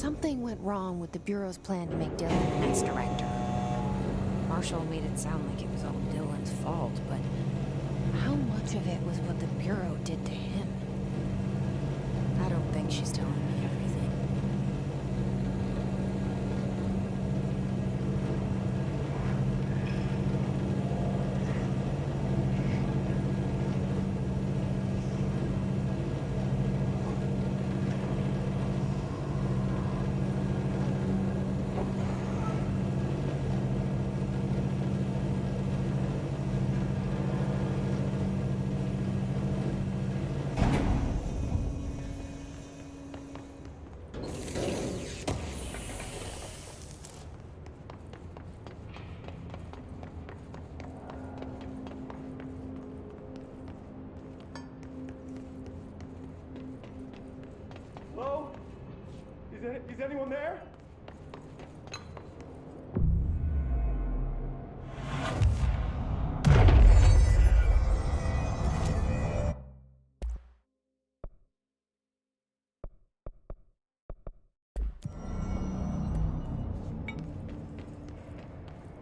Something went wrong with the Bureau's plan to make Dylan the next director. Marshall made it sound like it was all Dylan's fault, but how much of it was what the Bureau did to him? I don't think she's telling me everything. Hello? Is anyone there?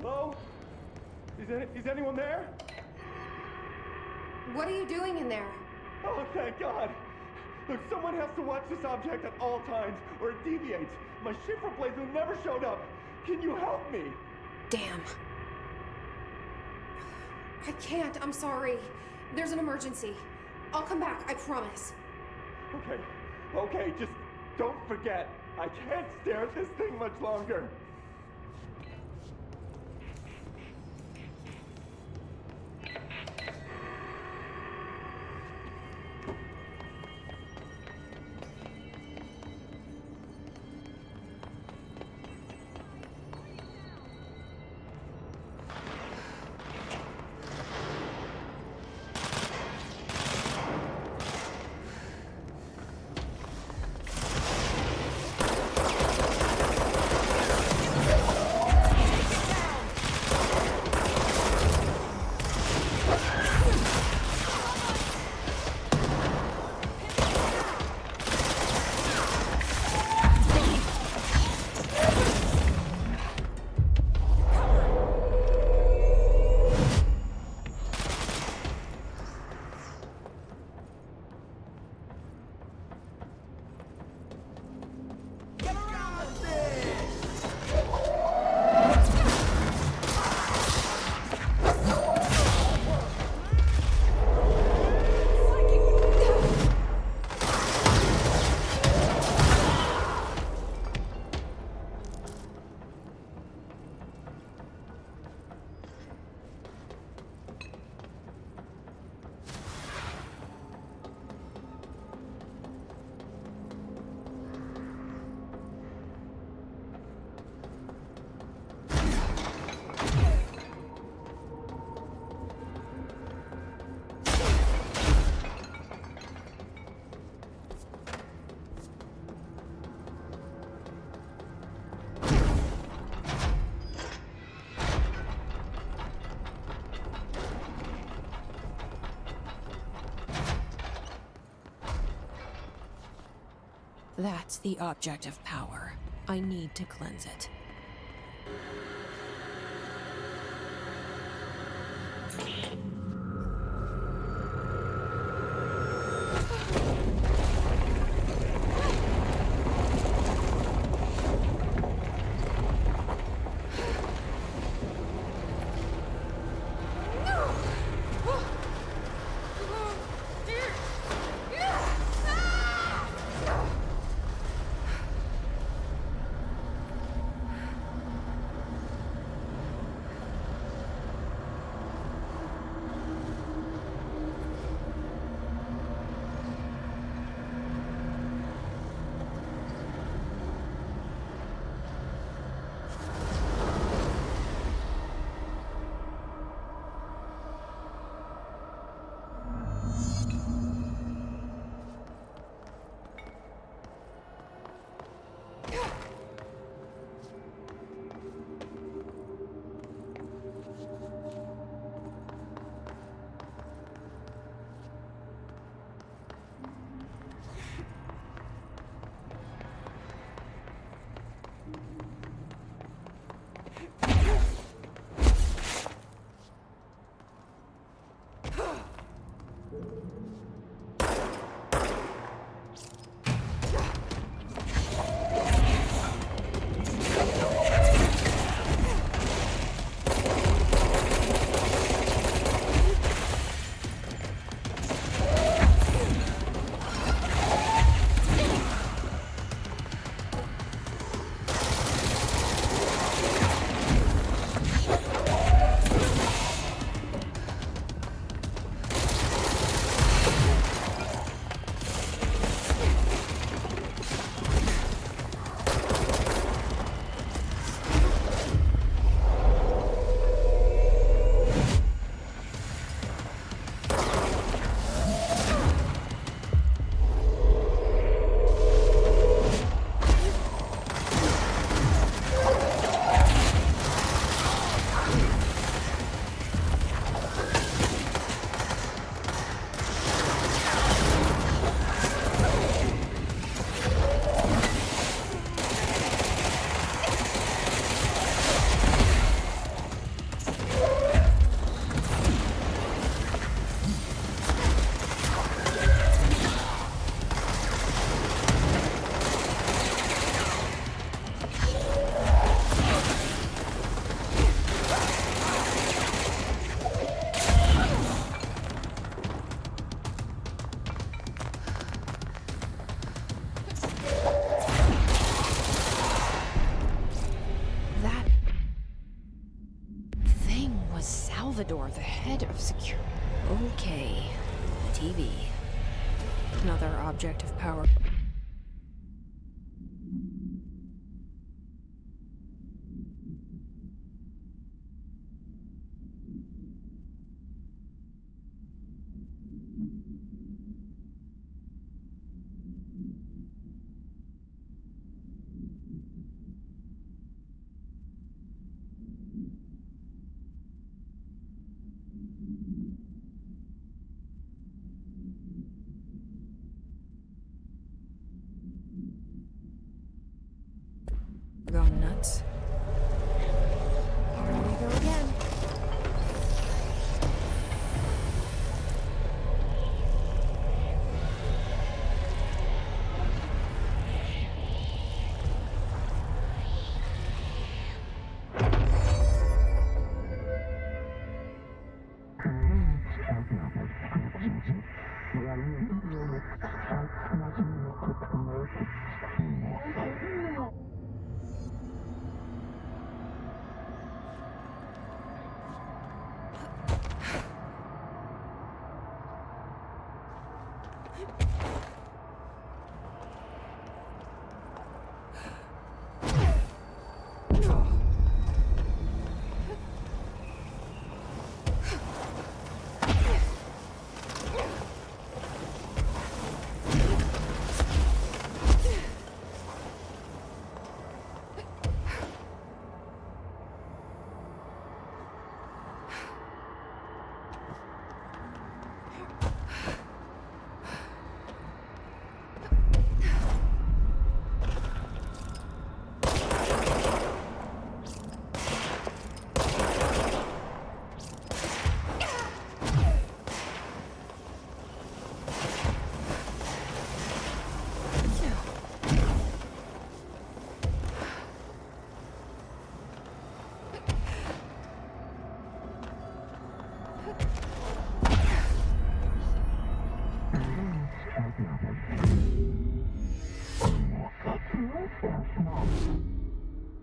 Hello? Is anyone there? What are you doing in there? Oh, thank God! Look, someone has to watch this object at all times, or it deviates. My shipper blades have never showed up. Can you help me? Damn. I can't, I'm sorry. There's an emergency. I'll come back, I promise. Okay, just don't forget. I can't stare at this thing much longer. That's the object of power. I need to cleanse it. Okay. TV. Another object of power. Going nuts. Here we go again.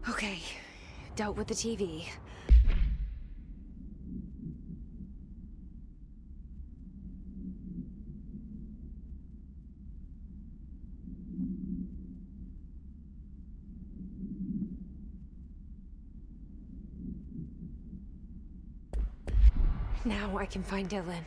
Okay, dealt with the TV. Now I can find Dylan.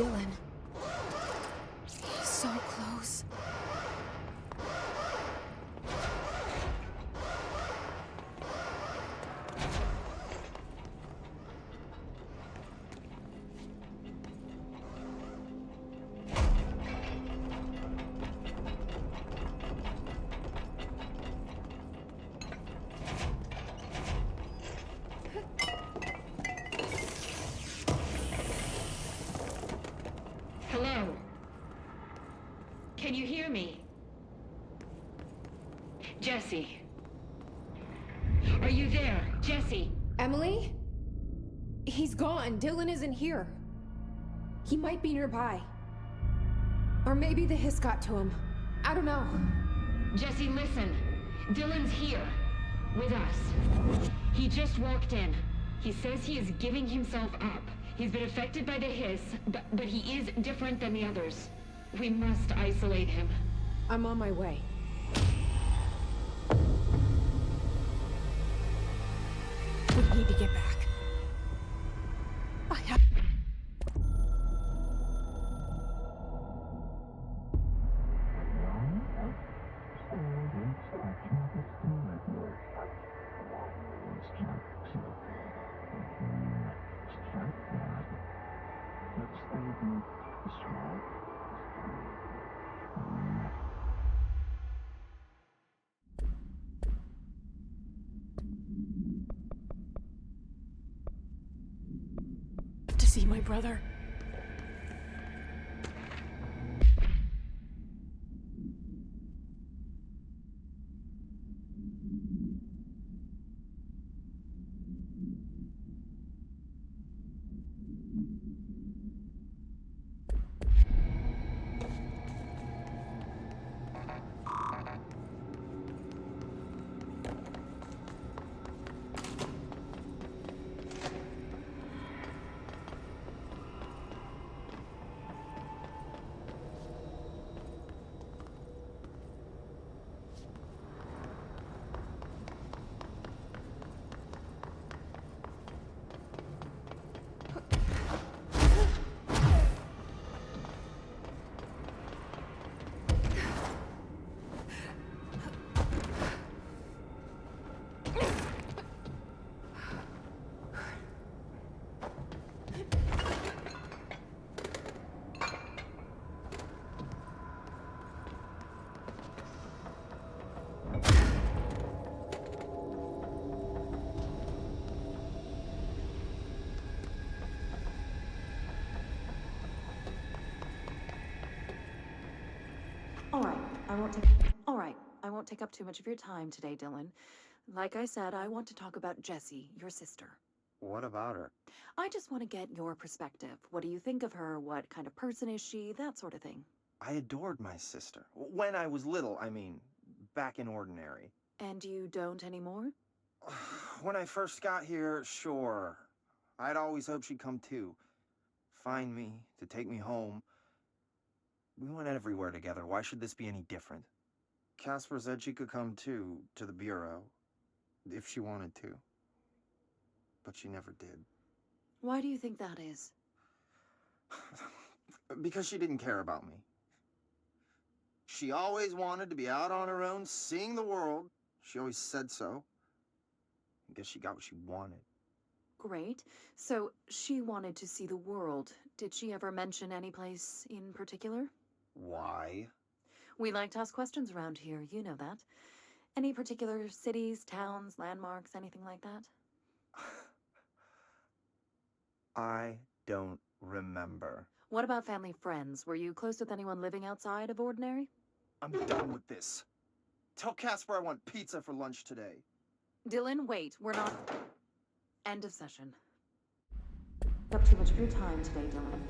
Dylan. He's so close. Hello? Can you hear me? Jesse? Are you there? Jesse? Emily? He's gone. Dylan isn't here. He might be nearby. Or maybe the hiss got to him. I don't know. Jesse, listen. Dylan's here. With us. He just walked in. He says he is giving himself up. He's been affected by the hiss, but he is different than the others. We must isolate him. I'm on my way. We need to get back. I have... to see my brother. I won't take up too much of your time today, Dylan. Like I said, I want to talk about Jessie, your sister. What about her? I just want to get your perspective. What do you think of her? What kind of person is she? That sort of thing. I adored my sister. When I was little, I mean, back in Ordinary. And you don't anymore? When I first got here, sure. I'd always hoped she'd come too. Find me, to take me home. We went everywhere together. Why should this be any different? Casper said she could come too, to the Bureau, if she wanted to. But she never did. Why do you think that is? Because she didn't care about me. She always wanted to be out on her own, seeing the world. She always said so. I guess she got what she wanted. Great. So, she wanted to see the world. Did she ever mention any place in particular? Why? We like to ask questions around here, you know that. Any particular cities, towns, landmarks, anything like that? I don't remember. What about family friends? Were you close with anyone living outside of Ordinary? I'm done with this. Tell Casper I want pizza for lunch today. Dylan, wait. We're not... End of session. Up too much of your time today, Dylan.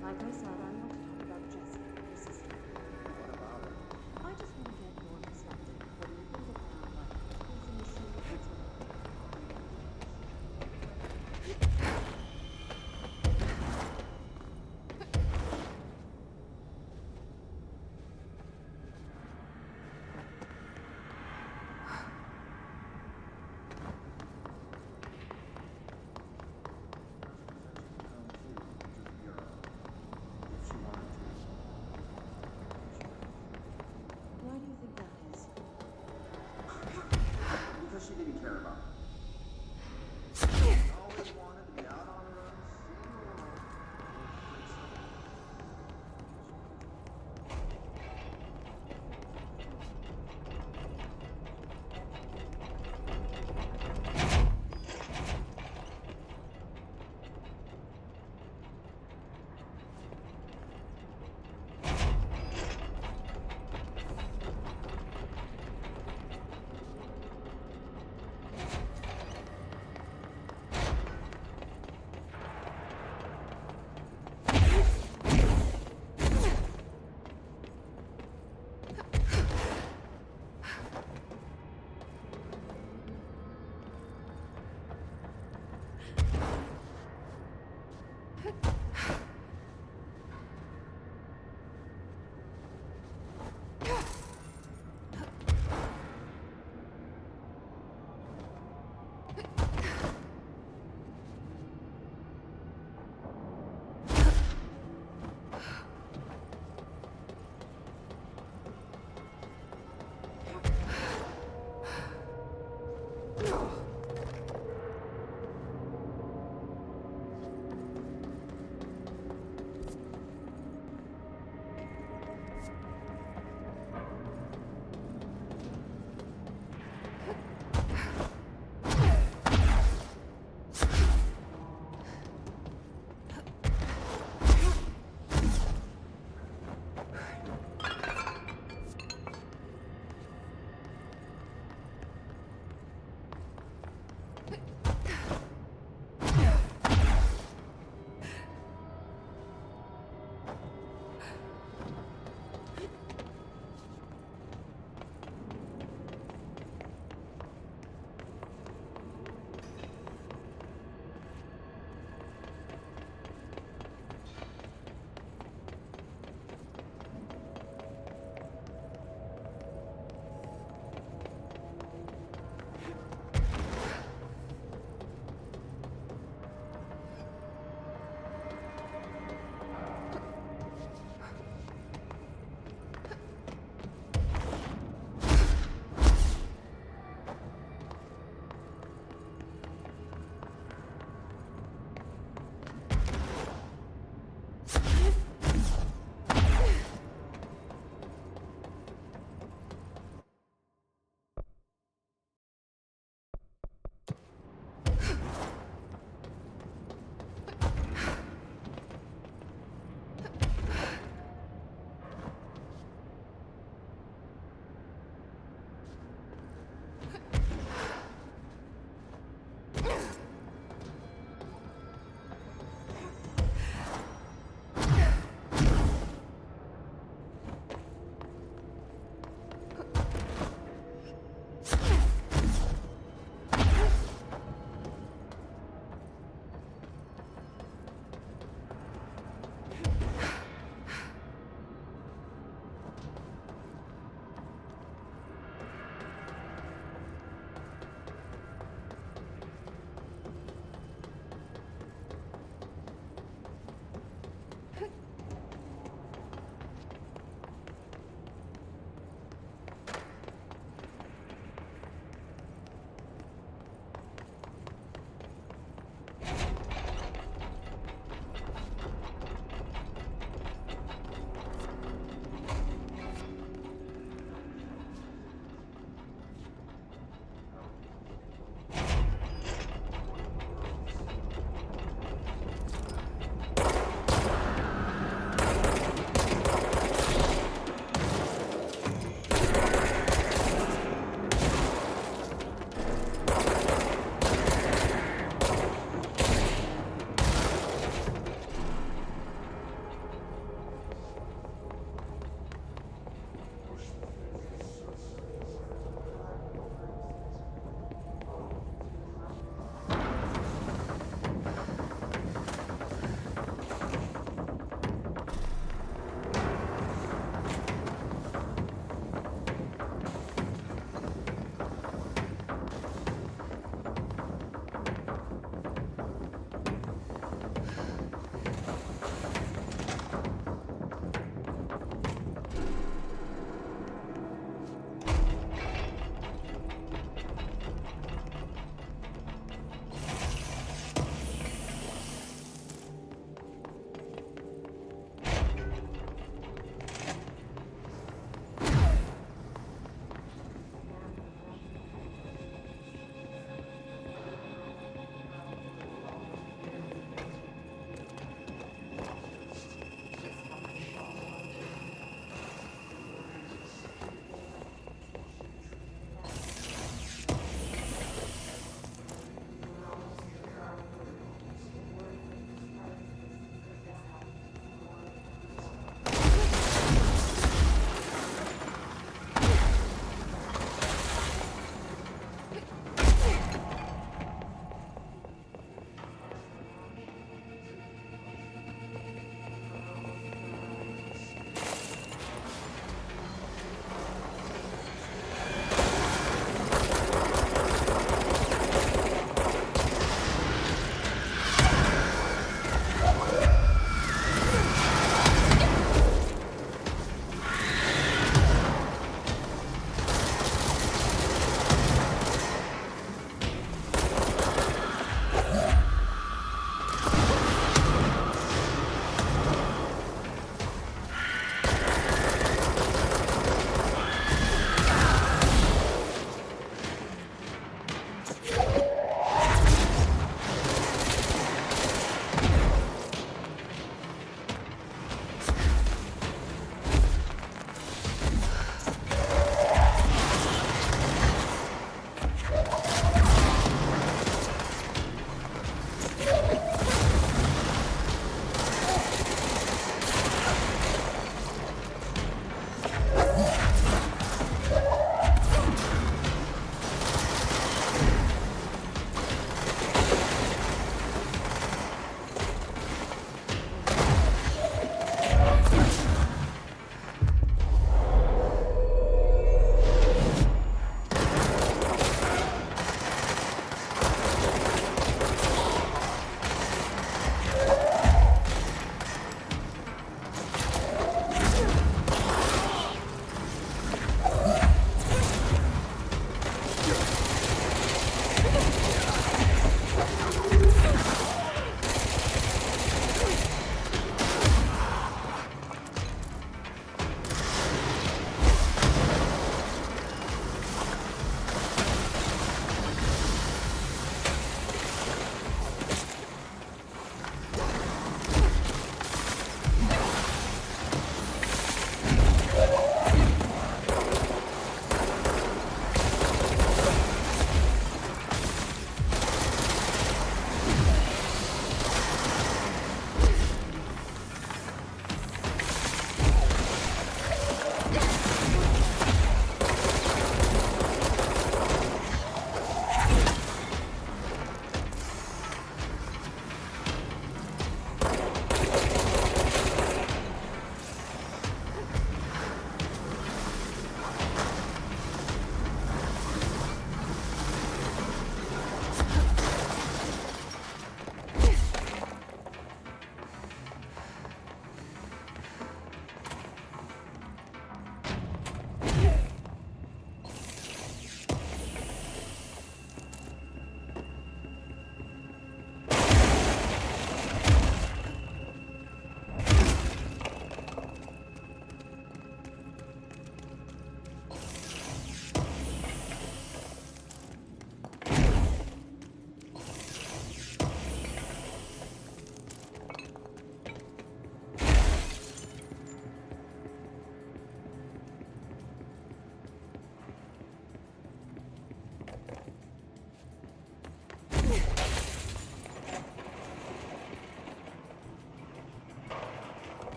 Like I said, I want to talk about Jessie, your sister. What about her? I just want to get your perspective. What do you think of her? What person is she? That sort of thing.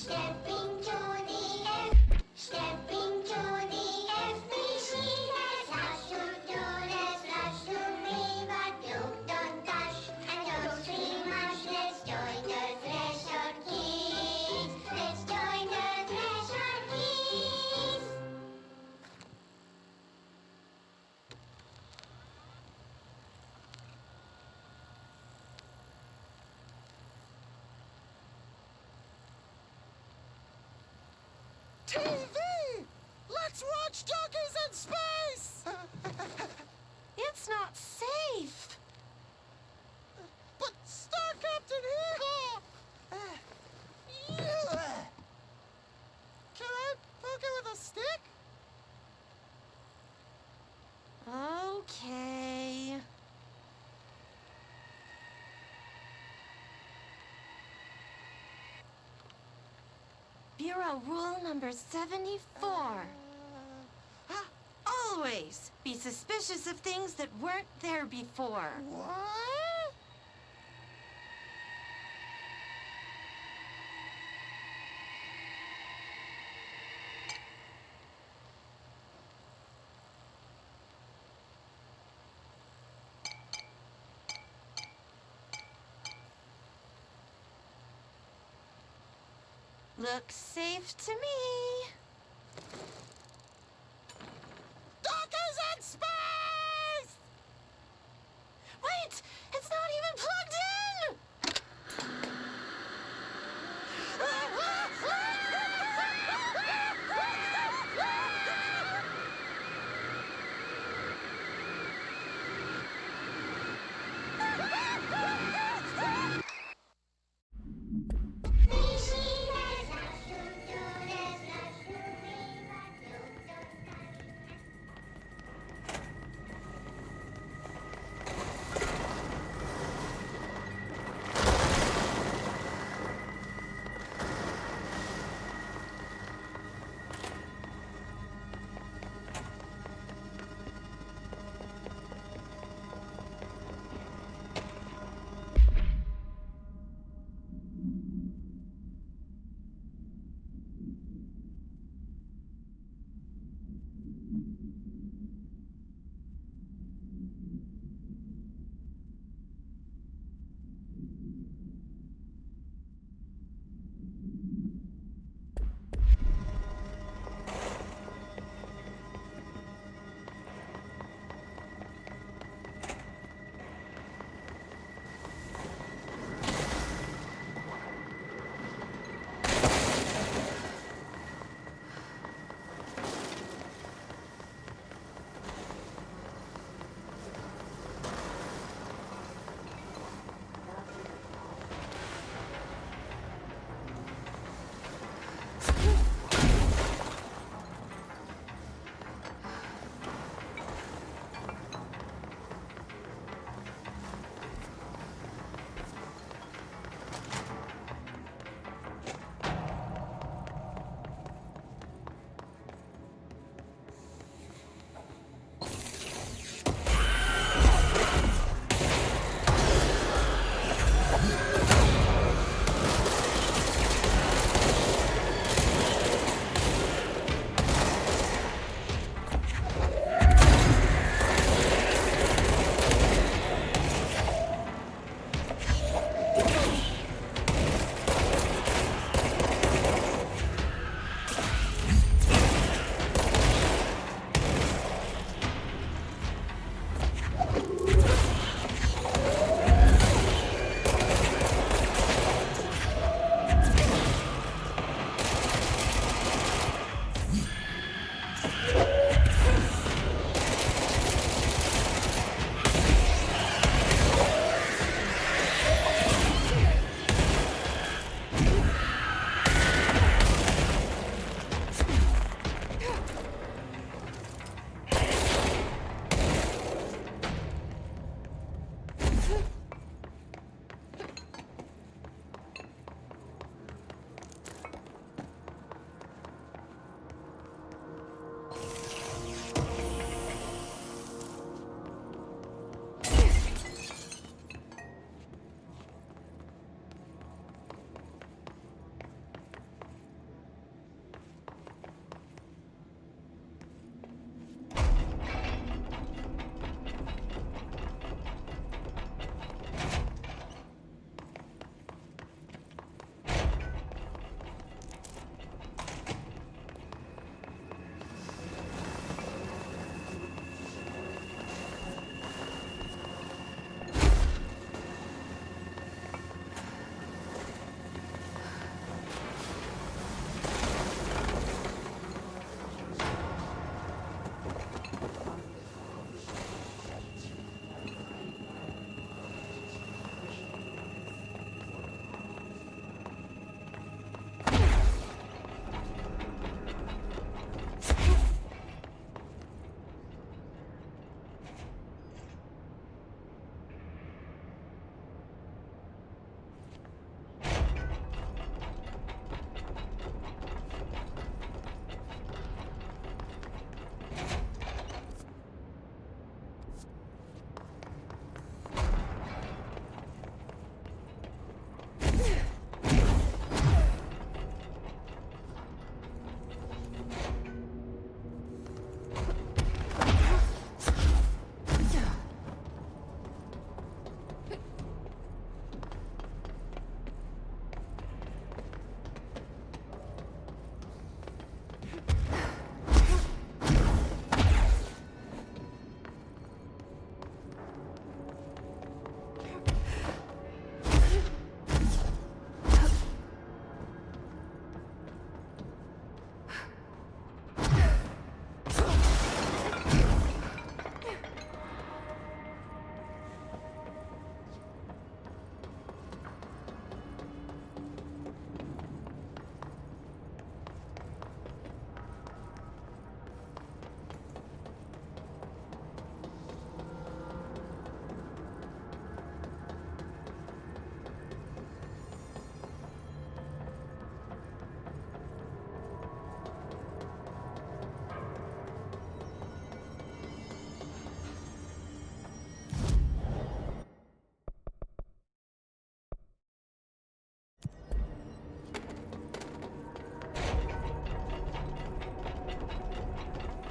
Stepping to the FBC, there's lots to do, there's lots to be, but don't dash and don't scream much. Let's join the Threshold Kids. Let's join the Threshold Kids. TV! Let's watch Donkeys in Space! It's not safe. But Star Captain Eagle! Can I poke it with a stick? Okay. Bureau rule number 74. Always be suspicious of things that weren't there before. What? Looks safe to me. Donkeys in Space! Wait! It's not even plugged in!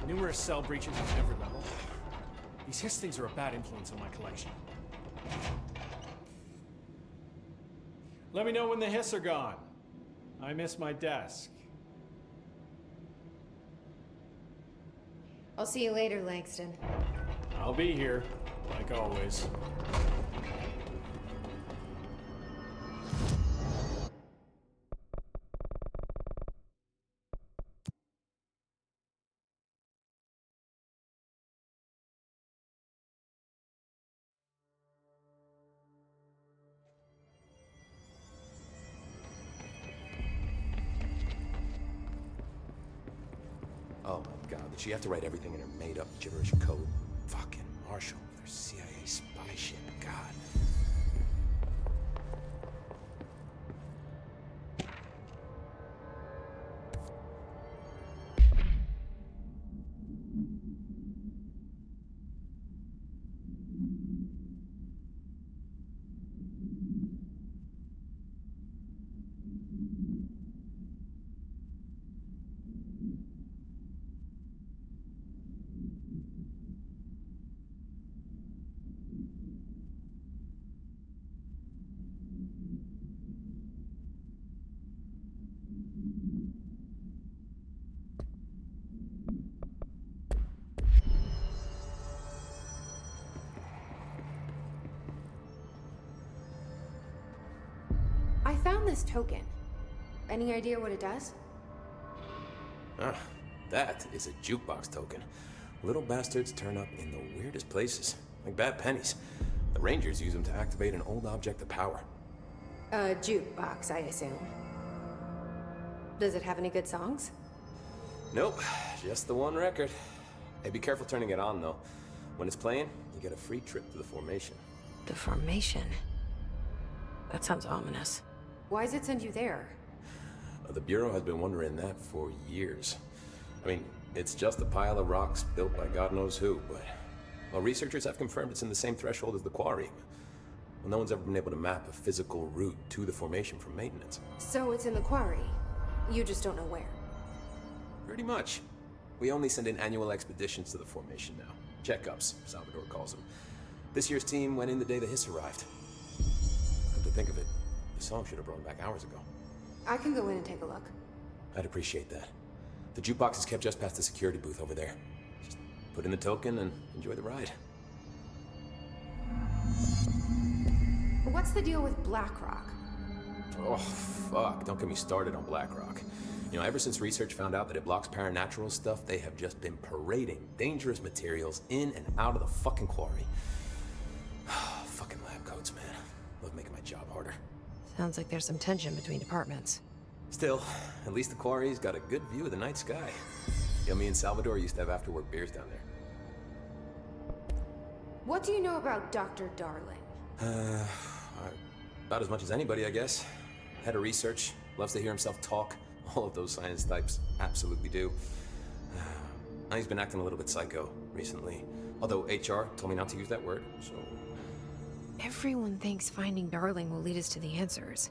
Numerous cell breaches on every level. These Hiss things are a bad influence on my collection. Let me know when the Hiss are gone. I miss my desk. I'll see you later, Langston. I'll be here, like always. Oh my god, did she have to write everything in her made-up gibberish code? Fucking Marshall with her CIA spy shit, god. I found this token. Any idea what it does? Ah, that is a jukebox token. Little bastards turn up in the weirdest places, like bad pennies. The Rangers use them to activate an old object of power. A jukebox, I assume. Does it have any good songs? Nope, just the one record. Hey, be careful turning it on, though. When it's playing, you get a free trip to the formation. The formation? That sounds ominous. Why does it send you there? The Bureau has been wondering that for years. I mean, it's just a pile of rocks built by God knows who, but... Well, researchers have confirmed it's in the same threshold as the quarry. Well, no one's ever been able to map a physical route to the formation for maintenance. So it's in the quarry. You just don't know where. Pretty much. We only send in annual expeditions to the formation now. Checkups, Salvador calls them. This year's team went in the day the Hiss arrived. Come to think of it, the song should have brought them back hours ago. I can go in and take a look. I'd appreciate that. The jukebox is kept just past the security booth over there. Just put in the token and enjoy the ride. What's the deal with BlackRock? Oh, fuck. Don't get me started on BlackRock. You know, ever since research found out that it blocks paranatural stuff, they have just been parading dangerous materials in and out of the fucking quarry. Fucking lab coats, man. Love making my job harder. Sounds like there's some tension between departments. Still, at least the quarry's got a good view of the night sky. You know, me and Salvador used to have after-work beers down there. What do you know about Dr. Darling? About as much as anybody, I guess. Head of research, loves to hear himself talk. All of those science types absolutely do. He's been acting a little bit psycho recently. Although HR told me not to use that word, so... Everyone thinks finding Darling will lead us to the answers.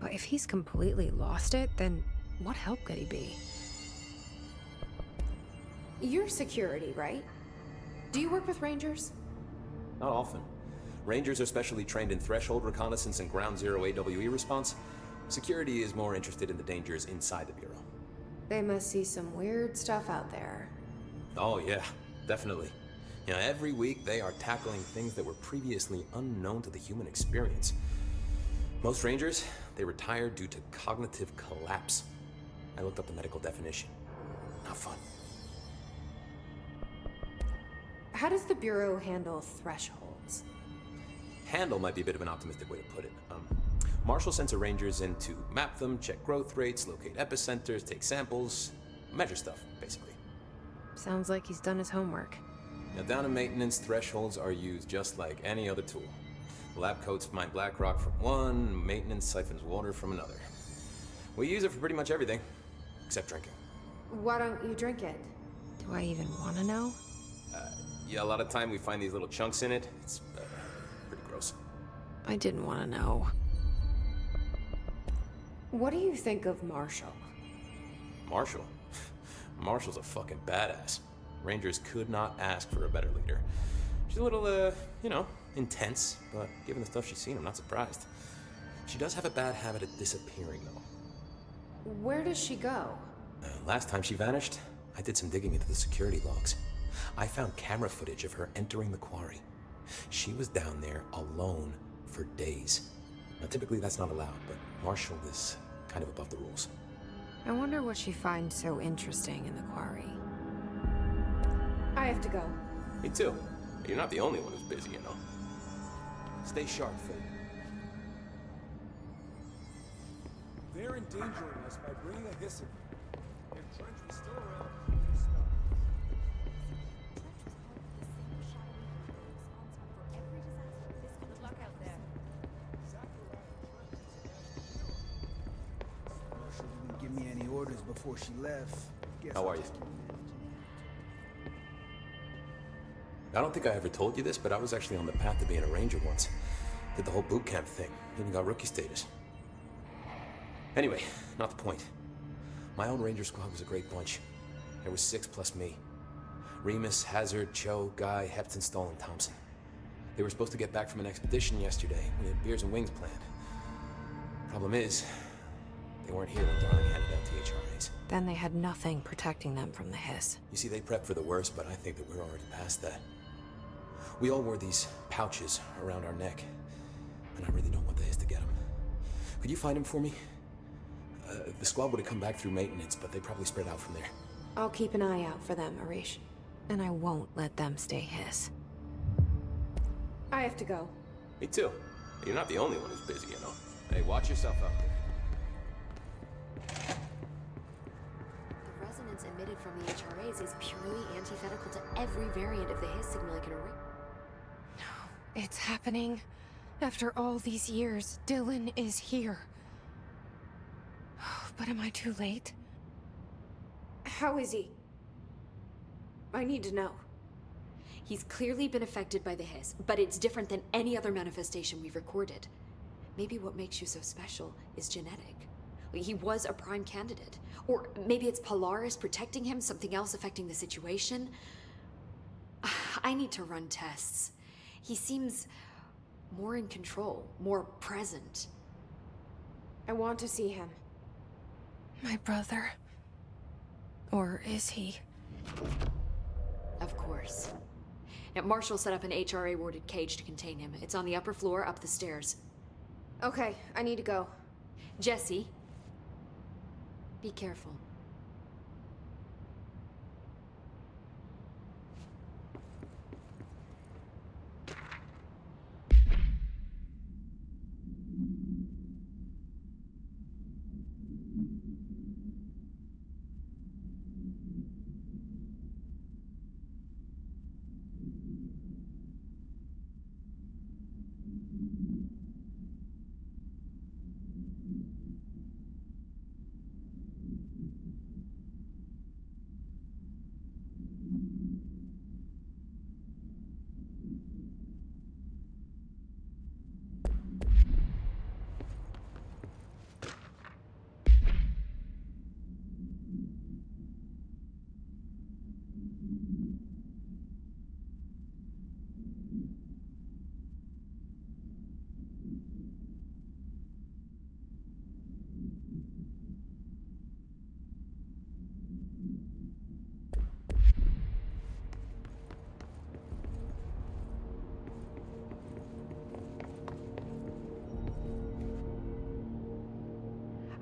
But if he's completely lost it, then what help could he be? You're security, right? Do you work with Rangers? Not often. Rangers are specially trained in threshold reconnaissance and ground zero AWE response. Security is more interested in the dangers inside the Bureau. They must see some weird stuff out there. Oh yeah, definitely. You know, every week they are tackling things that were previously unknown to the human experience. Most Rangers, they retire due to cognitive collapse. I looked up the medical definition. Not fun. How does the Bureau handle thresholds? Handle might be a bit of an optimistic way to put it. Marshall sends her Rangers in to map them, check growth rates, locate epicenters, take samples, measure stuff, basically. Sounds like he's done his homework. Now, down in maintenance, thresholds are used just like any other tool. Lab coats mine black rock from one, maintenance siphons water from another. We use it for pretty much everything, except drinking. Why don't you drink it? Do I even want to know? Yeah, a lot of time we find these little chunks in it. It's pretty gross. I didn't want to know. What do you think of Marshall? Marshall? Marshall's a fucking badass. Rangers could not ask for a better leader. She's a little, intense, but given the stuff she's seen, I'm not surprised. She does have a bad habit of disappearing, though. Where does she go? Last time she vanished, I did some digging into the security logs. I found camera footage of her entering the quarry. She was down there alone for days. Now, typically that's not allowed, but Marshall is kind of above the rules. I wonder what she finds so interesting in the quarry. I have to go. Me too. You're not the only one who's busy, you know. Stay sharp, Finn. They're endangering us by bringing a Hiss in. If Trench was still around, Good luck out there. Marshall didn't give me any orders before she left. Guess How I'll are you? just keep managing it. I don't think I ever told you this, but I was actually on the path to being a ranger once. Did the whole boot camp thing. Even got rookie status. Anyway, not the point. My own ranger squad was a great bunch. There was 6 plus me. Remus, Hazard, Cho, Guy, Hepton, Stoll, and Thompson. They were supposed to get back from an expedition yesterday. We had beers and wings planned. Problem is, they weren't here when Darling handed out the HRAs. Then they had nothing protecting them from the hiss. You see, they prepped for the worst, but I think that we're already past that. We all wore these pouches around our neck, and I really don't want the hiss to get them. Could you find him for me? The squad would have come back through maintenance, but they probably spread out from there. I'll keep an eye out for them, Arish. And I won't let them stay hiss. I have to go. Me too. You're not the only one who's busy, you know. Hey, watch yourself out there. The resonance emitted from the HRAs is purely antithetical to every variant of the Hiss signal I can array. It's happening. After all these years, Dylan is here. But am I too late? How is he? I need to know. He's clearly been affected by the Hiss, but it's different than any other manifestation we've recorded. Maybe what makes you so special is genetic. He was a prime candidate. Or maybe it's Polaris protecting him, something else affecting the situation. I need to run tests. He seems more in control, more present. I want to see him. My brother? Or is he? Of course. Now, Marshall set up an HRA-warded cage to contain him. It's on the upper floor, up the stairs. Okay, I need to go. Jesse, be careful.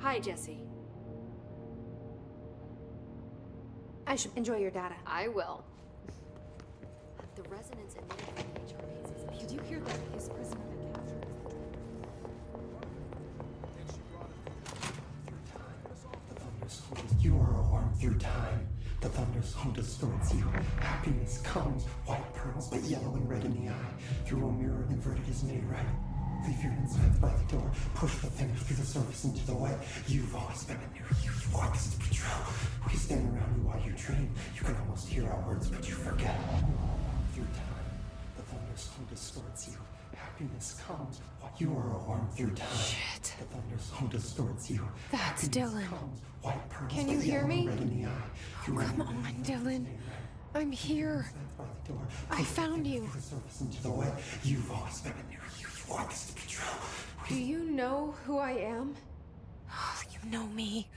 Hi, Jesse. I should enjoy your data. I will. The resonance emitted from the HRAs is pure. Did you hear that his prisoner that captured You are a worm through time. The thunder's home distorts you. Happiness comes, white pearls, but yellow and red in the eye. Through a mirror inverted is made right. Leave your insides by the door. Push the fingers through the surface into the white. You've always been a new you. You want this to be true. We stand around you while you dream. You can almost hear our words, but you forget. Through time, the thunder's home distorts you. Happiness comes. You are a worm through time. Shit. The thunder's home distorts you. That's Happiness Dylan. comes, white pearls, Can you but hear yellow and me? red in the eye. Through a Come mirror on, inverted is Dylan. made right. I'm here. By the door. I found you. Through the surface into the wet. You've always been in there. You want this to be true. Do you know who I am? You know me.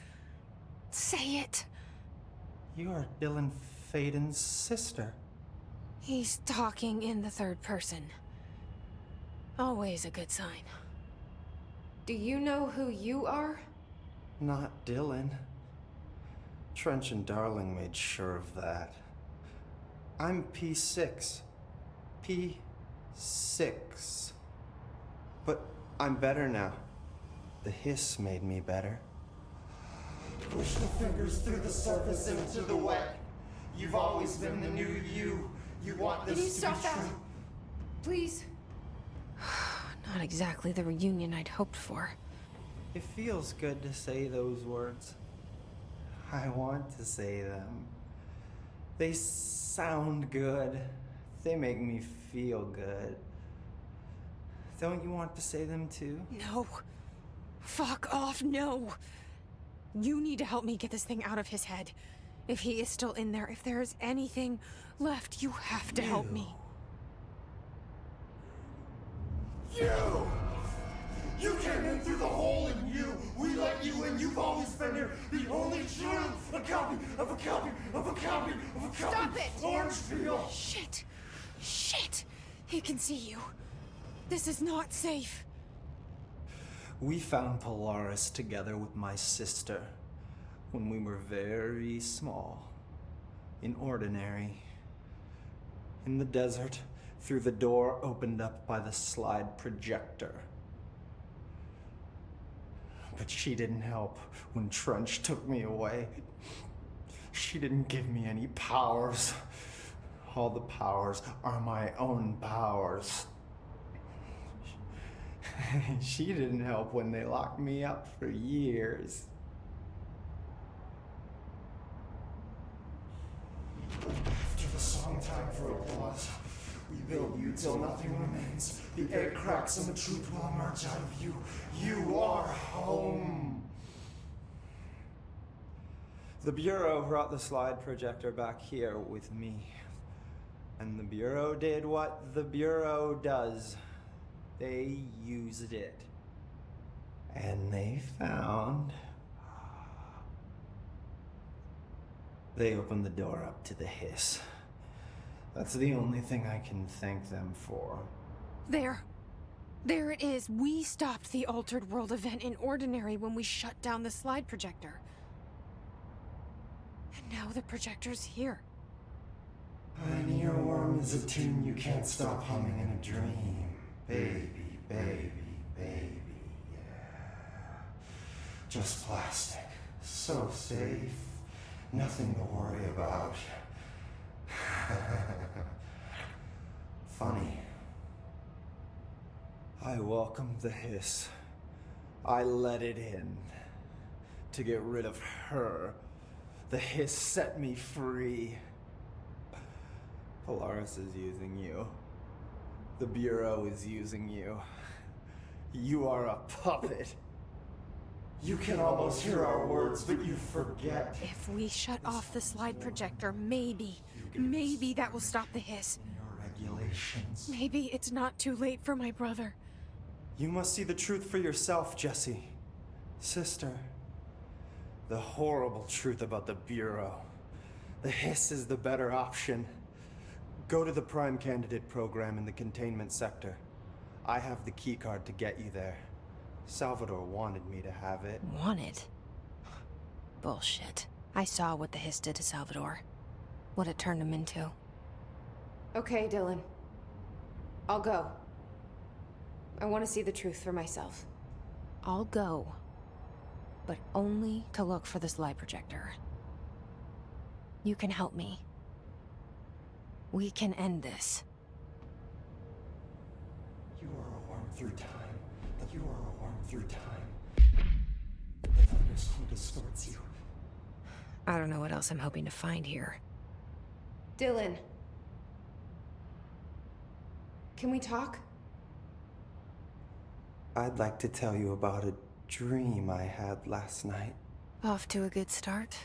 Say it. You are Dylan Faden's sister. He's talking in the third person. Always a good sign. Do you know who you are? Not Dylan. Trench and Darling made sure of that. I'm P6. P6. But I'm better now. The hiss made me better. Push the fingers through the surface into the wet. You've always been the new you. You want this Can you to stop be that? true. Please? Not exactly the reunion I'd hoped for. It feels good to say those words. I want to say them. They sound good. They make me feel good. Don't you want to say them too? No. Fuck off, no. You need to help me get this thing out of his head. If he is still in there, if there is anything left, you have to help me. You! You came in through the hole in you. We let you in. You've always been here. The only truth. A copy of a copy of a copy of a copy. Stop it! Orange peel. Shit. Shit. He can see you. This is not safe. We found Polaris together with my sister when we were very small, in Ordinary, in the desert, through the door opened up by the slide projector. But she didn't help when Trench took me away. She didn't give me any powers. All the powers are my own powers. She didn't help when they locked me up for years. After the song time for applause, we build you till nothing remains. The air cracks and the truth will emerge out of you. You are home. The Bureau brought the slide projector back here with me. And the Bureau did what the Bureau does. They used it. And they found... They opened the door up to the hiss. That's the only thing I can thank them for. There. There it is. We stopped the Altered World event in Ordinary when we shut down the slide projector. And now the projector's here. An earworm is a tune you can't stop humming in a dream. Baby, baby, baby, yeah. Just plastic. So safe. Nothing to worry about. Funny. I welcomed the hiss. I let it in. To get rid of her. The hiss set me free. Polaris is using you. The Bureau is using you. You are a puppet. You can almost hear our words, but you forget. If we shut off the slide projector, maybe that will stop the hiss. Your regulations. Maybe it's not too late for my brother. You must see the truth for yourself, Jesse. Sister. The horrible truth about the Bureau. The hiss is the better option. Go to the Prime Candidate program in the containment sector. I have the keycard to get you there. Salvador wanted me to have it. Wanted? Bullshit. I saw what the hiss did to Salvador. What it turned him into. Okay, Dylan. I'll go. I want to see the truth for myself. I'll go. But only to look for the slide projector. You can help me. We can end this. You are a worm through time. You are a worm through time. The thunderstorm distorts you. I don't know what else I'm hoping to find here. Dylan. Can we talk? I'd like to tell you about a dream I had last night. Off to a good start.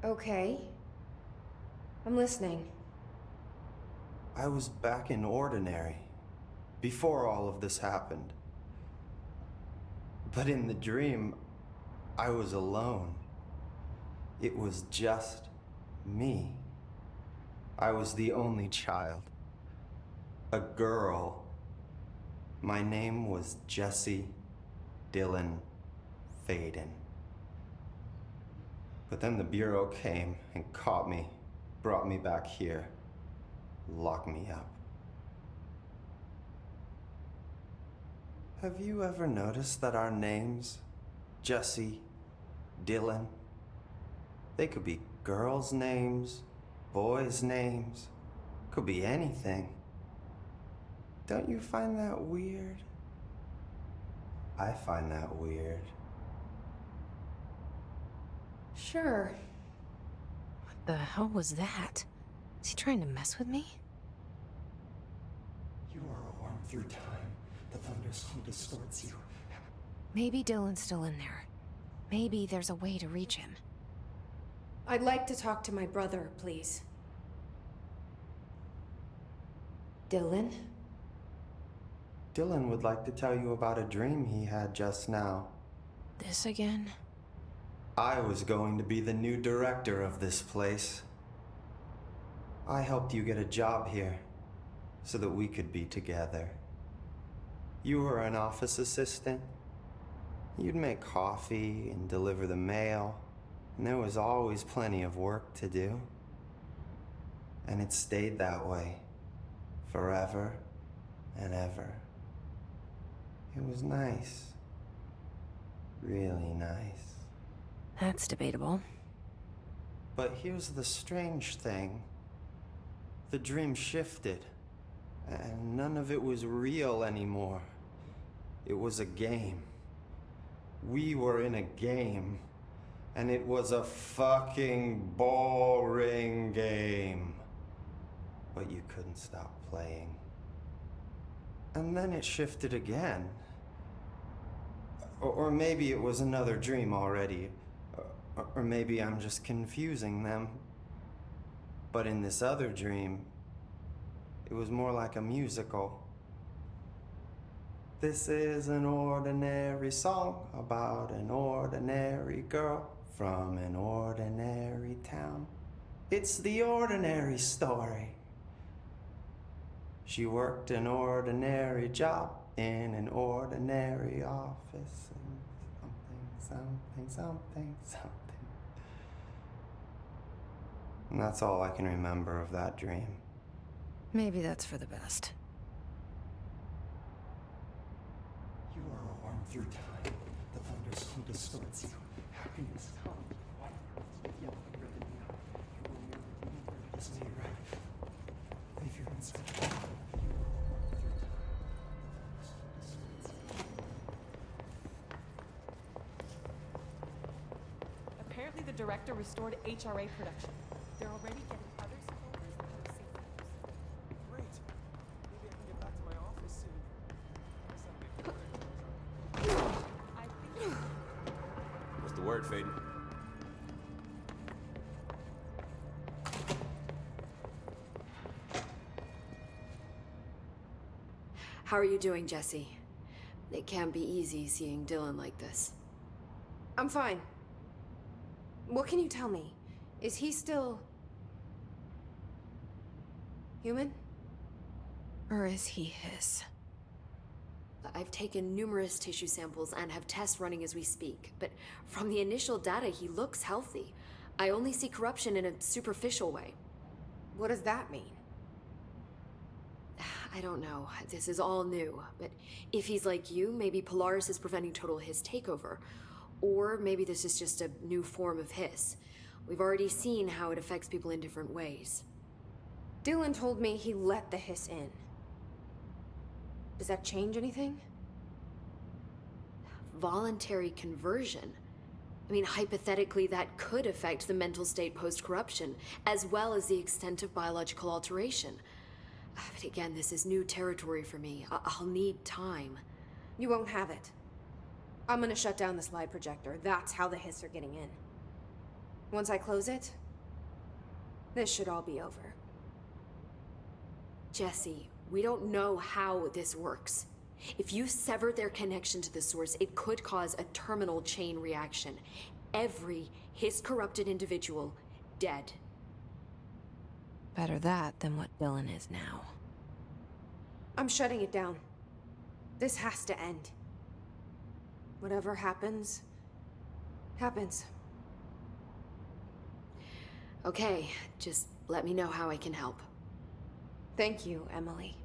Okay. I'm listening. I was back in Ordinary before all of this happened. But in the dream, I was alone. It was just me. I was the only child. A girl. My name was Jesse Dylan Faden. But then the Bureau came and caught me, brought me back here, locked me up. Have you ever noticed that our names, Jesse, Dylan, they could be girls' names, boys' names, could be anything. Don't you find that weird? I find that weird. Sure. What the hell was that? Is he trying to mess with me? You are a worm through time. The thunderstorm distorts you. Maybe Dylan's still in there. Maybe there's a way to reach him. I'd like to talk to my brother, please. Dylan? Dylan would like to tell you about a dream he had just now. This again? I was going to be the new director of this place. I helped you get a job here so that we could be together. You were an office assistant. You'd make coffee and deliver the mail, and there was always plenty of work to do. And it stayed that way, forever and ever. It was nice. Really nice. That's debatable. But here's the strange thing. The dream shifted, and none of it was real anymore. It was a game. We were in a game, and it was a fucking boring game. But you couldn't stop playing. And then it shifted again. Or maybe it was another dream already. Or maybe I'm just confusing them. But in this other dream, it was more like a musical. This is an ordinary song about an ordinary girl from an ordinary town. It's the ordinary story. She worked an ordinary job in an ordinary office and something. And that's all I can remember of that dream. Maybe that's for the best. You are a worm through time. The thunderstorm distorts you. Happiness comes. White pearls, yellow, red in the eye. You will never remember it is made right. Leave your inside. Apparently the director restored HRA production. They're already getting other supporters into the safe rooms. Great. Maybe I can get back to my office soon. Guess I'm getting I think What's the word, Faden? How are you doing, Jesse? It can't be easy seeing Dylan like this. I'm fine. What can you tell me? Is he still... human? Or is he his? I've taken numerous tissue samples and have tests running as we speak, but from the initial data, he looks healthy. I only see corruption in a superficial way. What does that mean? I don't know. This is all new, but if he's like you, maybe Polaris is preventing total Hiss takeover. Or maybe this is just a new form of Hiss. We've already seen how it affects people in different ways. Dylan told me he let the Hiss in. Does that change anything? Voluntary conversion? I mean, hypothetically, that could affect the mental state post-corruption, as well as the extent of biological alteration. But again, this is new territory for me. I'll need time. You won't have it. I'm gonna shut down the slide projector. That's how the Hiss are getting in. Once I close it, This should all be over. Jesse, we don't know how this works. If you sever their connection to the source, it could cause a terminal chain reaction. Every Hiss-corrupted individual dead. Better that than what Dylan is now. I'm shutting it down. This has to end. Whatever happens, happens. Okay, just let me know how I can help. Thank you, Emily.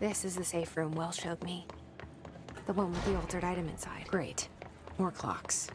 This is the safe room Will showed me. The one with the altered item inside. Great. More clocks.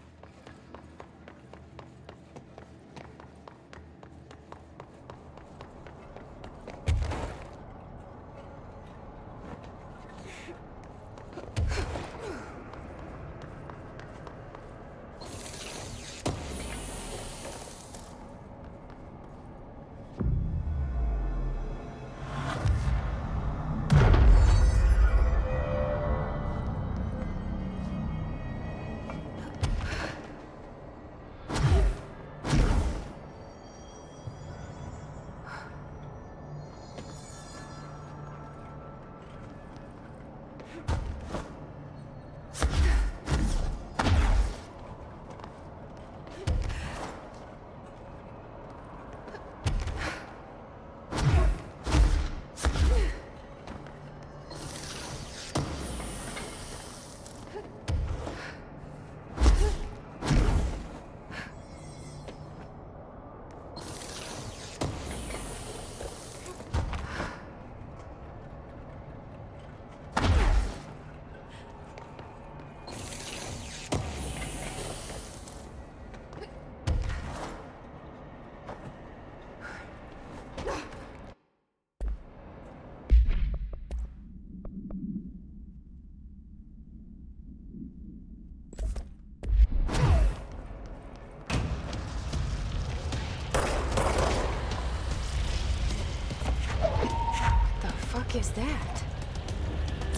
Is that?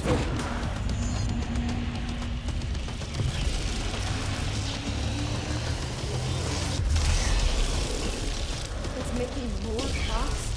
It's making more clocks?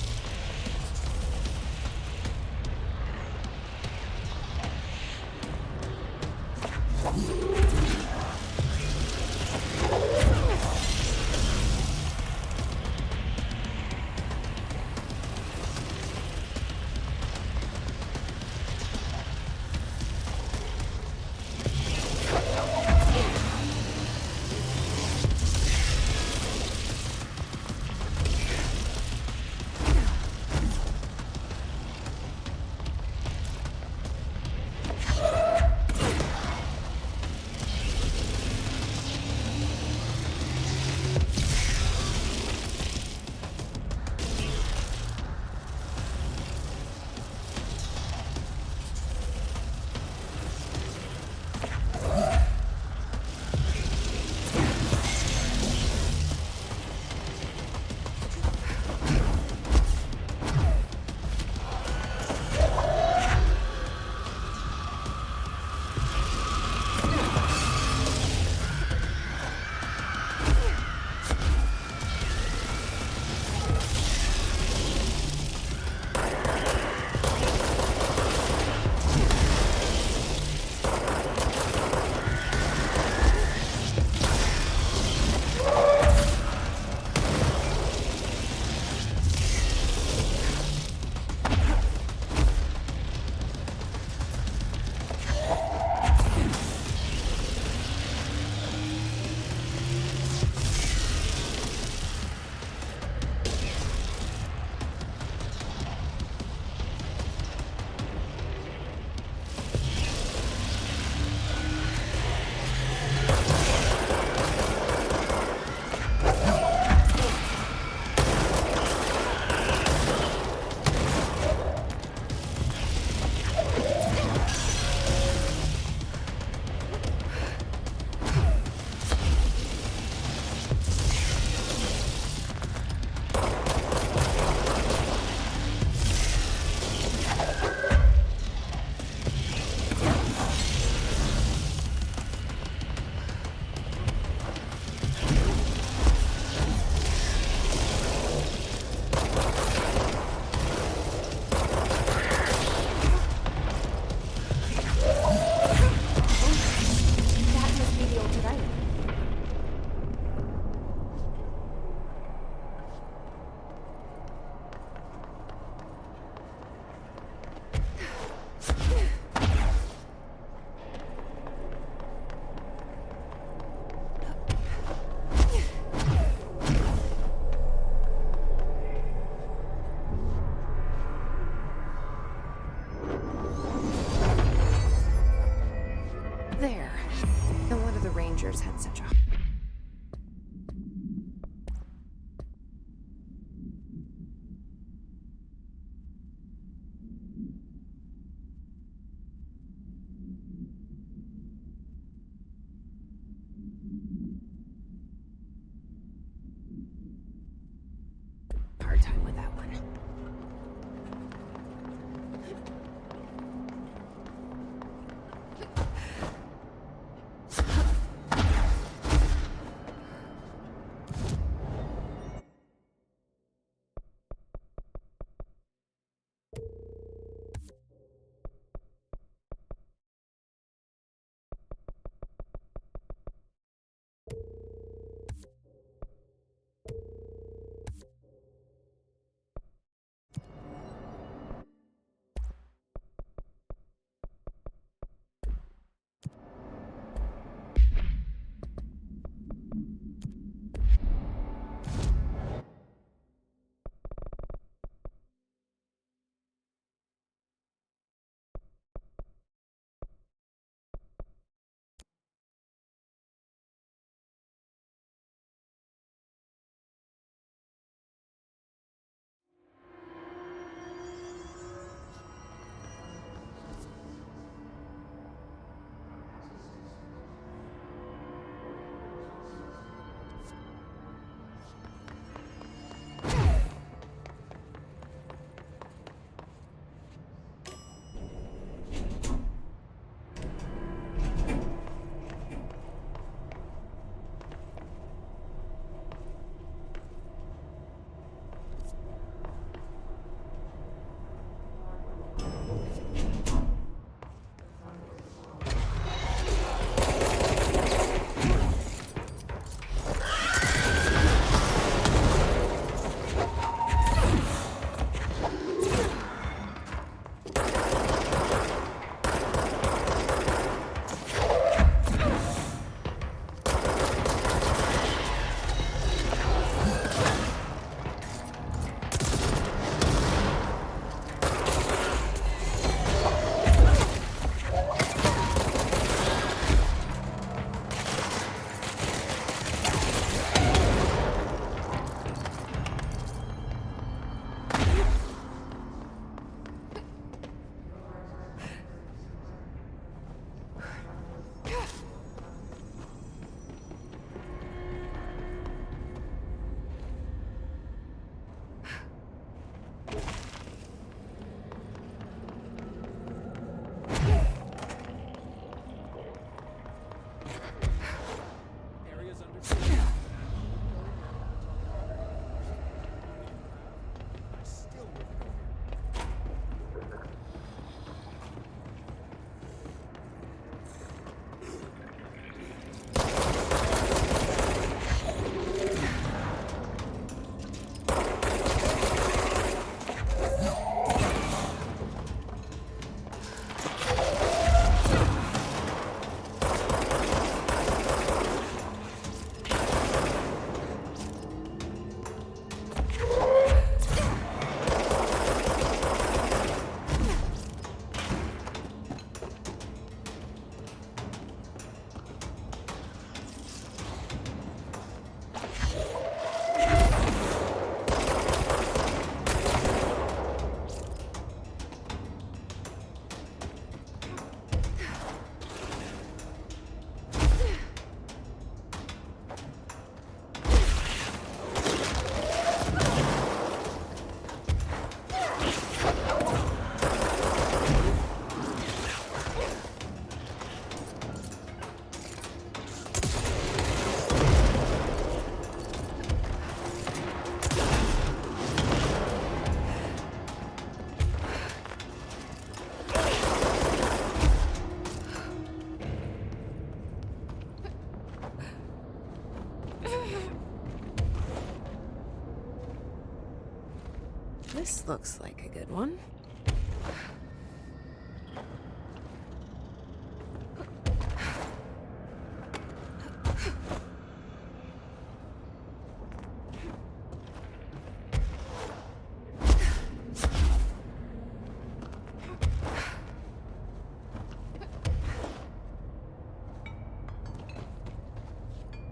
This looks like a good one.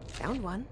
Found one.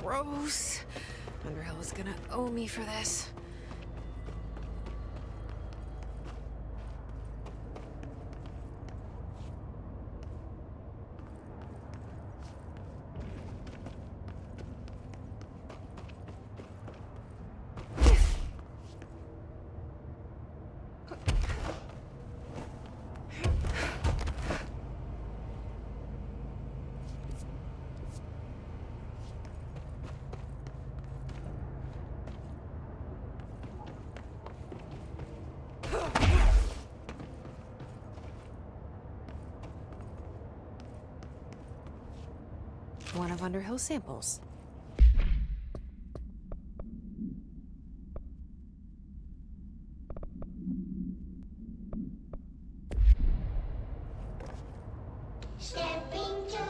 gross. Underhill is gonna owe me for this. One of Underhill's samples. Stepping to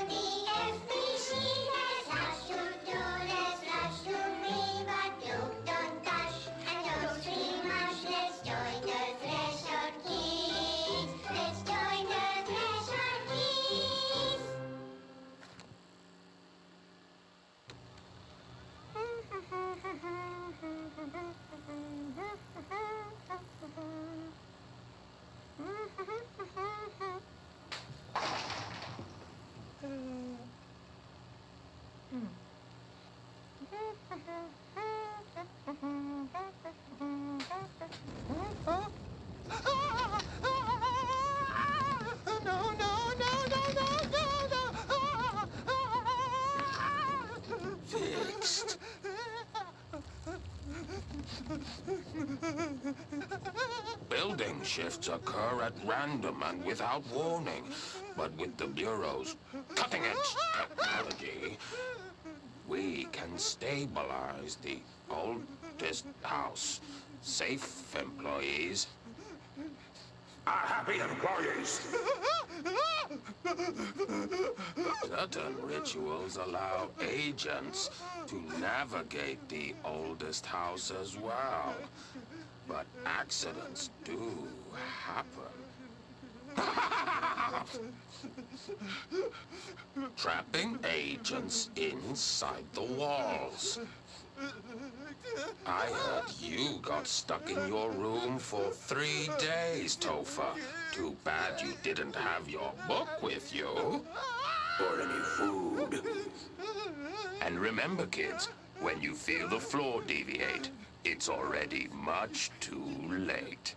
the FBC, there's lots to do, there's lots to read, but don't touch and don't scream much. Let's join the Threshold Kids. Let's join the Threshold Kids. Fixed. Building shifts occur at random and without warning, but with the Bureau's cutting-edge technology, we can stabilize the oldest house. Safe employees are happy employees. Certain rituals allow agents to navigate the oldest house as well. But accidents do happen. Trapping agents inside the walls. I heard you got stuck in your room for 3 days, Topher. Too bad you didn't have your book with you. Or any food. And remember, kids, when you feel the floor deviate, it's already much too late.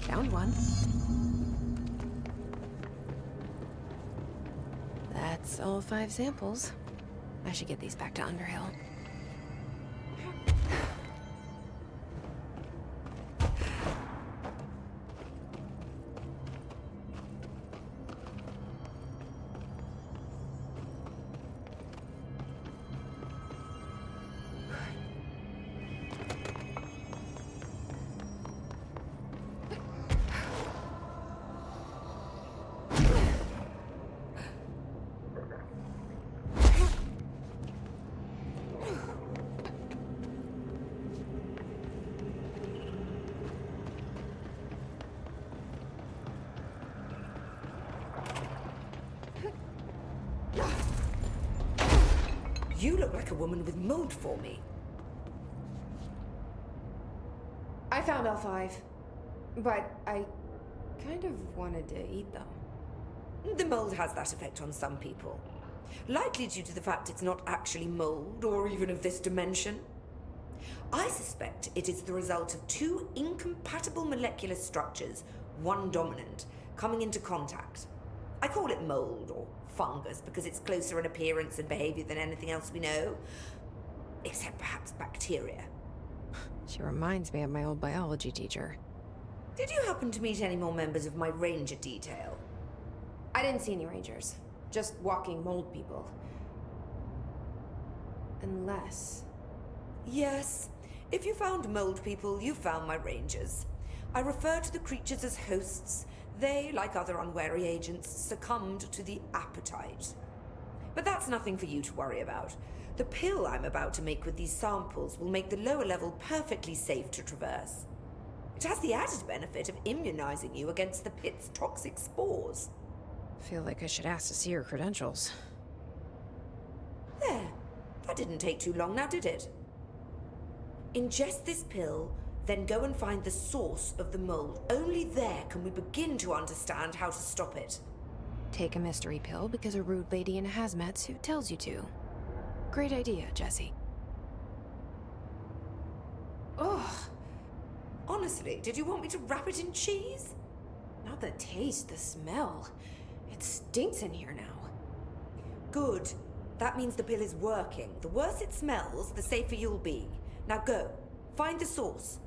Found one. That's all 5 samples. I should get these back to Underhill. You look like a woman with mold for me. found all 5. But I kind of wanted to eat them. The mold has that effect on some people. Likely due to the fact it's not actually mold, or even of this dimension. I suspect it is the result of 2 incompatible molecular structures, one dominant, coming into contact. I call it mold, or fungus, because it's closer in appearance and behavior than anything else we know. Except perhaps bacteria. She reminds me of my old biology teacher. Did you happen to meet any more members of my ranger detail? I didn't see any rangers. Just walking mold people. Unless... Yes. If you found mold people, you found my rangers. I refer to the creatures as hosts. They, like other unwary agents, succumbed to the appetite. But that's nothing for you to worry about. The pill I'm about to make with these samples will make the lower level perfectly safe to traverse. It has the added benefit of immunizing you against the pit's toxic spores. Feel like I should ask to see her credentials. There. That didn't take too long now, did it? Ingest this pill, then go and find the source of the mold. Only there can we begin to understand how to stop it. Take a mystery pill because a rude lady in a hazmat suit tells you to. Great idea, Jessie. Ugh. Honestly, did you want me to wrap it in cheese? Not the taste, the smell. It stinks in here now. Good. That means the pill is working. The worse it smells, the safer you'll be. Now go. Find the source.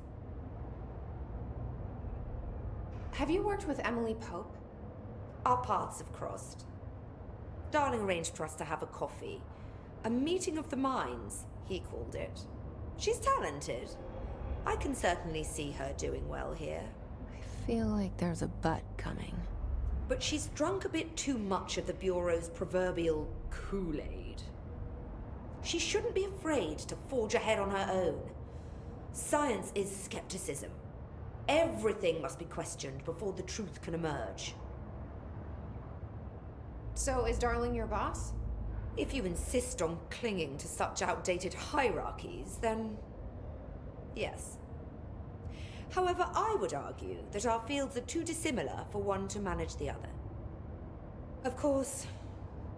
Have you worked with Emily Pope? Our paths have crossed. Darling arranged for us to have a coffee. A meeting of the minds, he called it. She's talented. I can certainly see her doing well here. I feel like there's a but coming. But she's drunk a bit too much of the Bureau's proverbial Kool-Aid. She shouldn't be afraid to forge ahead on her own. Science is skepticism. Everything must be questioned before the truth can emerge. So is Darling your boss? If you insist on clinging to such outdated hierarchies, then yes. However, I would argue that our fields are too dissimilar for one to manage the other. Of course,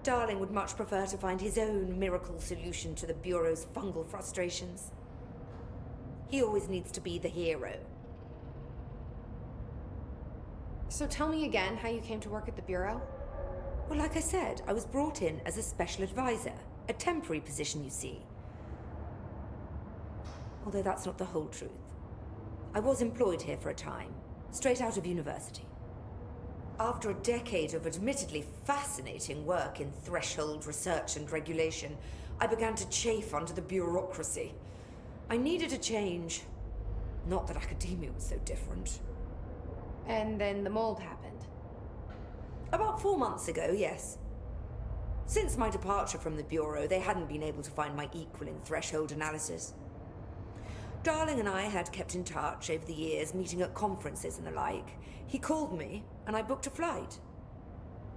Darling would much prefer to find his own miracle solution to the Bureau's fungal frustrations. He always needs to be the hero. So tell me again how you came to work at the Bureau? Well, like I said, I was brought in as a special advisor. A temporary position, you see. Although that's not the whole truth. I was employed here for a time, straight out of university. After a decade of admittedly fascinating work in threshold research and regulation, I began to chafe under the bureaucracy. I needed a change. Not that academia was so different. And then the mold happened. About 4 months ago, yes. Since my departure from the Bureau, they hadn't been able to find my equal in threshold analysis. Darling and I had kept in touch over the years, meeting at conferences and the like. He called me, and I booked a flight.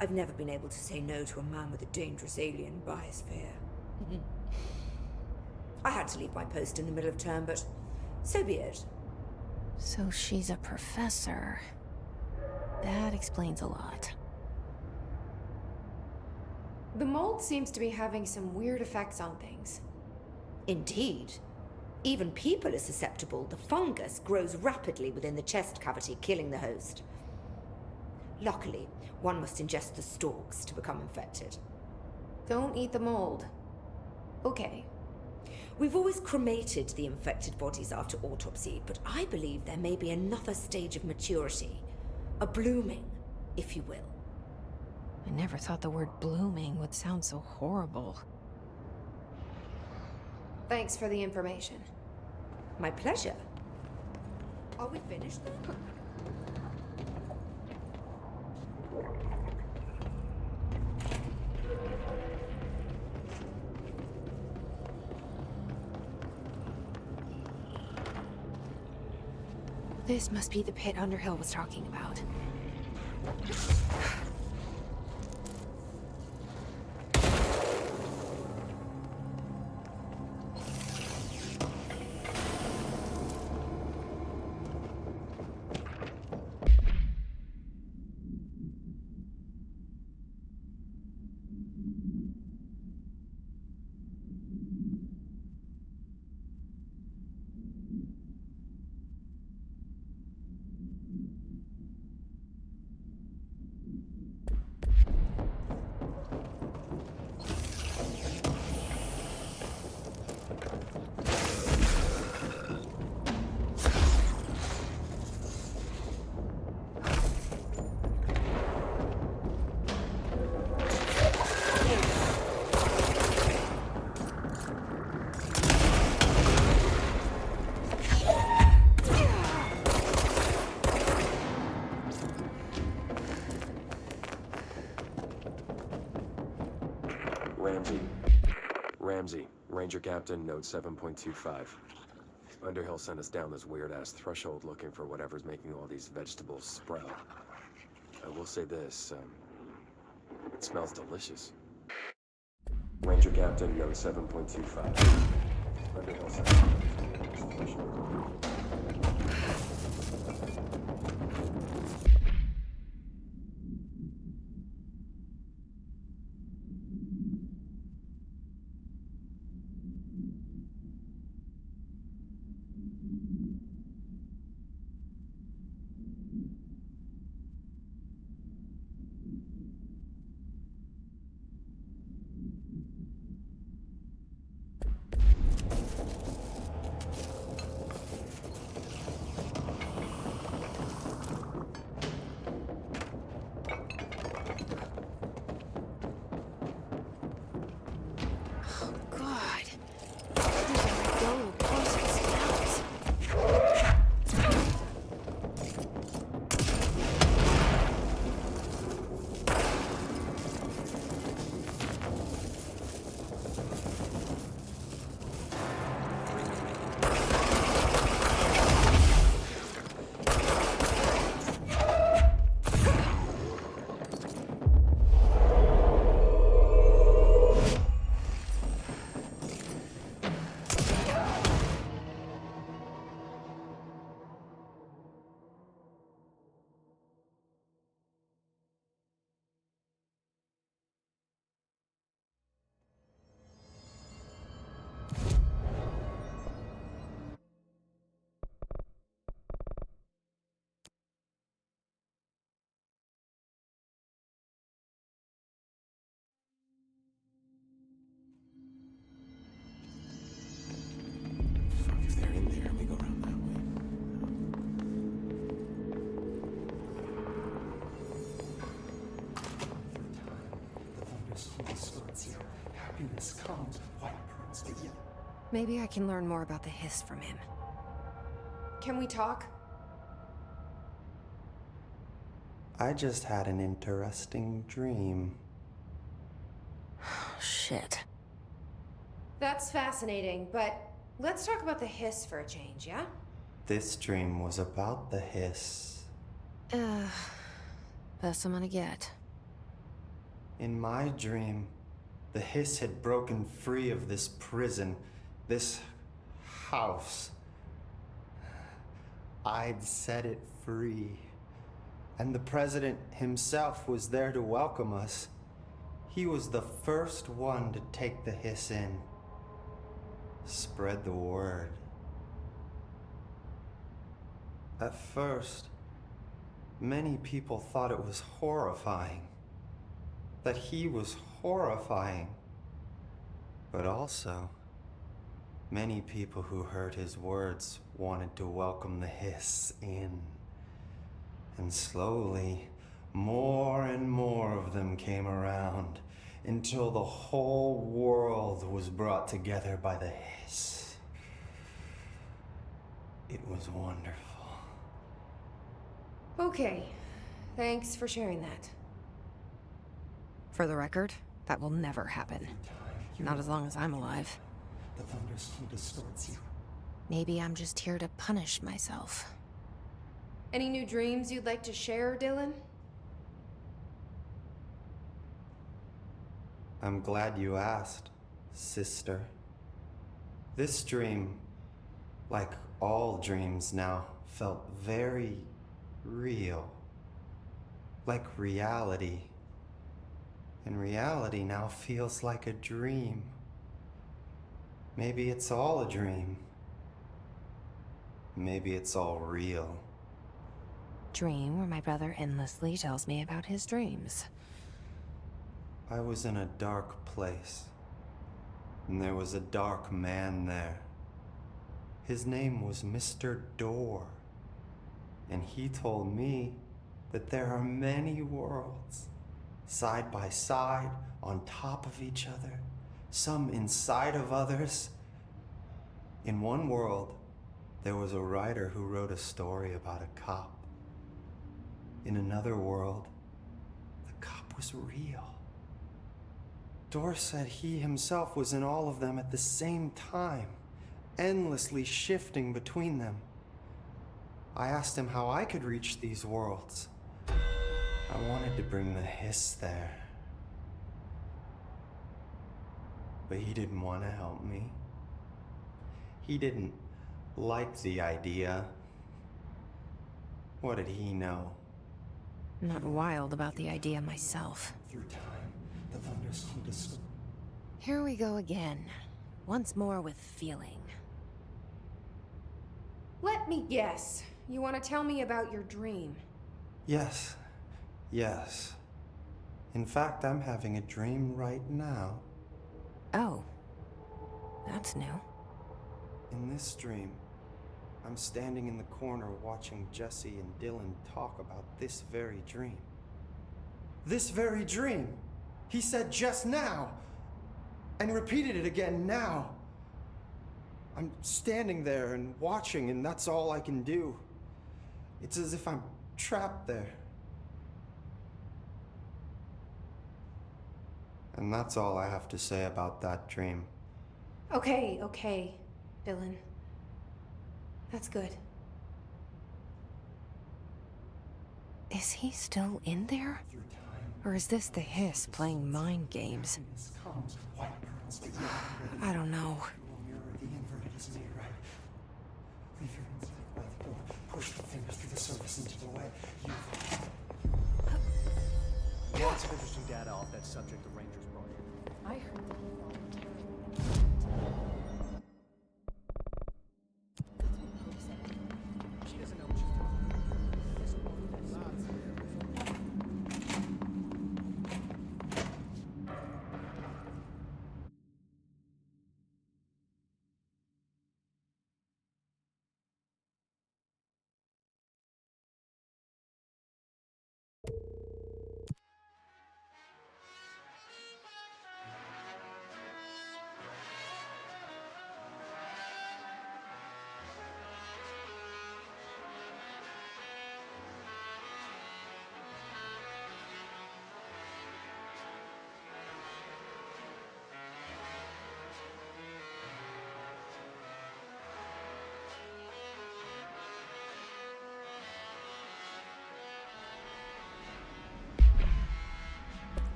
I've never been able to say no to a man with a dangerous alien biosphere. I had to leave my post in the middle of term, but so be it. So she's a professor. That explains a lot. The mold seems to be having some weird effects on things. Indeed. Even people are susceptible. The fungus grows rapidly within the chest cavity, killing the host. Luckily, one must ingest the stalks to become infected. Don't eat the mold. Okay. We've always cremated the infected bodies after autopsy, but I believe there may be another stage of maturity. A blooming, if you will. I never thought the word blooming would sound so horrible. Thanks for the information. My pleasure. Are we finished then? This must be the pit Underhill was talking about. Ramsey, Ranger Captain, Note 7.25. Underhill sent us down this weird-ass threshold looking for whatever's making all these vegetables sprout. I will say this, it smells delicious. Ranger Captain, Note 7.25. Underhill sent us down this threshold. Maybe I can learn more about the hiss from him. Can we talk? I just had an interesting dream. Shit. That's fascinating, but let's talk about the hiss for a change, yeah? This dream was about the hiss. Best I'm gonna get. In my dream, the hiss had broken free of this prison, this house. I'd set it free. And the president himself was there to welcome us. He was the first one to take the hiss in. Spread the word. At first, many people thought it was horrifying. That he was horrifying. But also, many people who heard his words wanted to welcome the hiss in. And slowly, more and more of them came around until the whole world was brought together by the hiss. It was wonderful. Okay, thanks for sharing that. For the record, that will never happen. Not as long as I'm alive. The thunderstorm distorts you. Maybe I'm just here to punish myself. Any new dreams you'd like to share, Dylan? I'm glad you asked, sister. This dream, like all dreams now, felt very real. Like reality. And reality now feels like a dream. Maybe it's all a dream. Maybe it's all real. Dream where my brother endlessly tells me about his dreams. I was in a dark place, and there was a dark man there. His name was Mr. Door, and he told me that there are many worlds, side by side, on top of each other, some inside of others. In one world, there was a writer who wrote a story about a cop. In another world, the cop was real. Door said he himself was in all of them at the same time, endlessly shifting between them. I asked him how I could reach these worlds. I wanted to bring the hiss there. But he didn't want to help me. He didn't like the idea. What did he know? I'm not wild about the idea myself. Through time, the thunderstorm destroyed. Here we go again. Once more with feeling. Let me guess. You want to tell me about your dream? Yes. Yes. In fact, I'm having a dream right now. Oh. That's new. In this dream, I'm standing in the corner watching Jesse and Dylan talk about this very dream. This very dream! He said just now! And repeated it again now! I'm standing there and watching, and that's all I can do. It's as if I'm trapped there. And that's all I have to say about that dream. Okay, Dylan. That's good. Is he still in there? Or is this the hiss playing mind games? I don't know. The inverted is made right. Leave your inside by the door. Push the fingers through the surface into the way. Lots of interesting data off that subject the Rangers brought in. I heard. She doesn't know what she's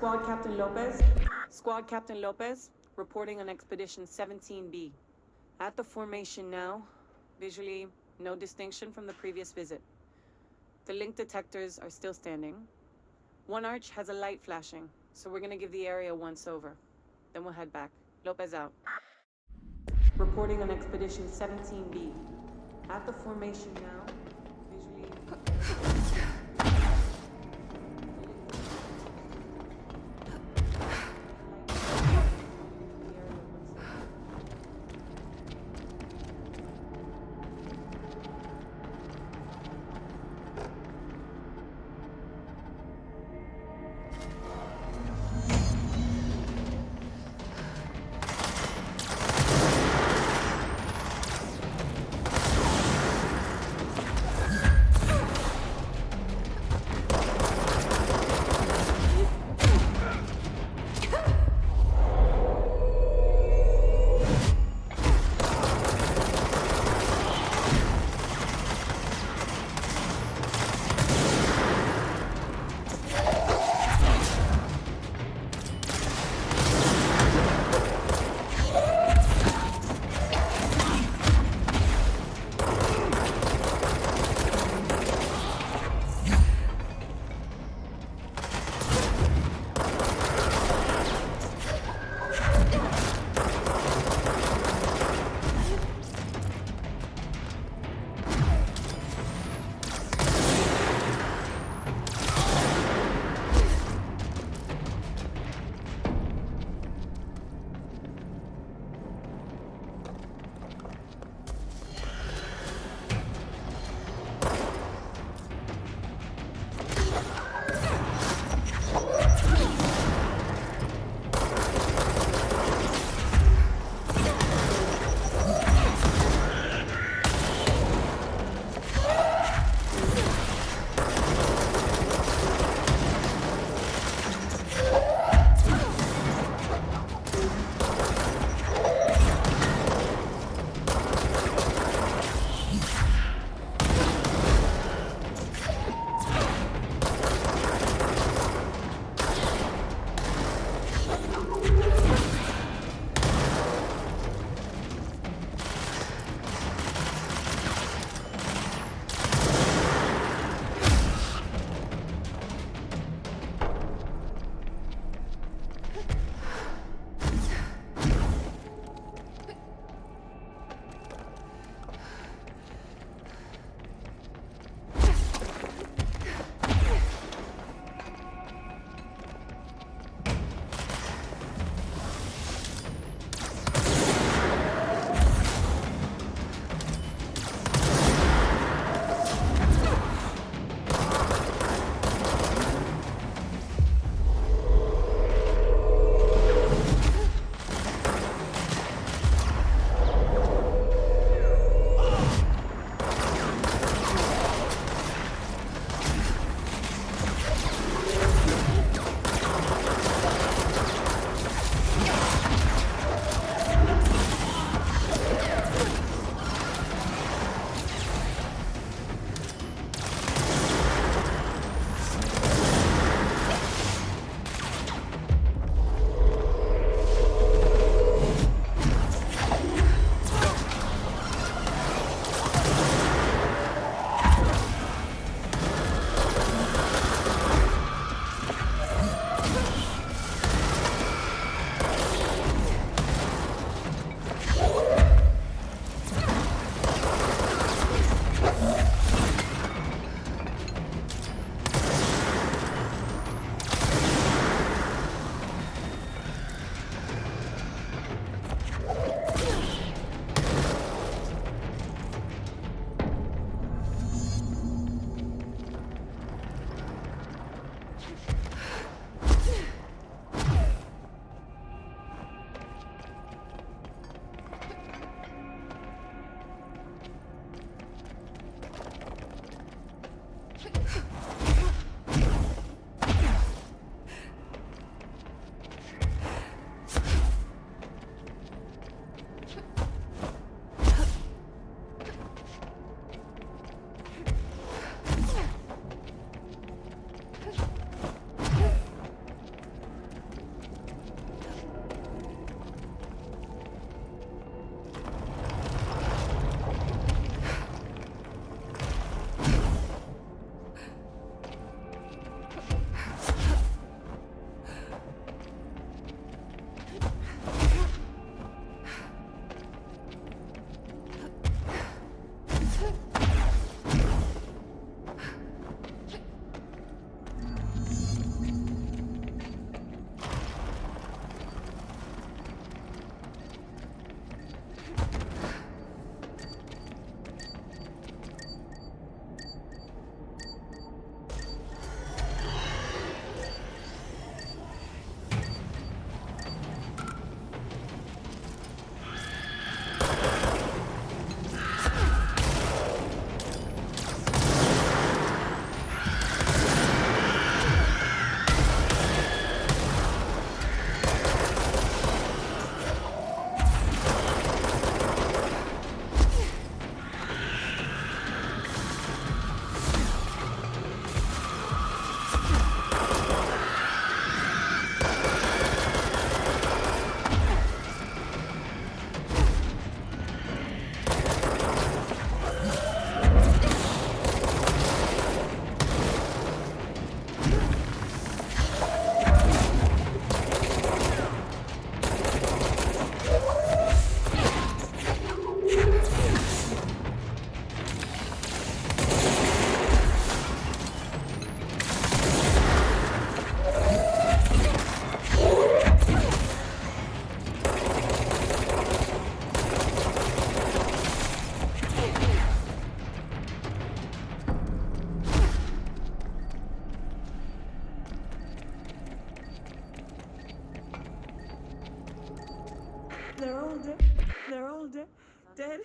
Squad Captain Lopez. Squad Captain Lopez, reporting on Expedition 17B. At the formation now, visually, no distinction from the previous visit. The link detectors are still standing. One arch has a light flashing, so we're gonna give the area a once over. Then we'll head back. Lopez out. Reporting on Expedition 17B. At the formation now, visually... They're all dead. They're all dead. Dead.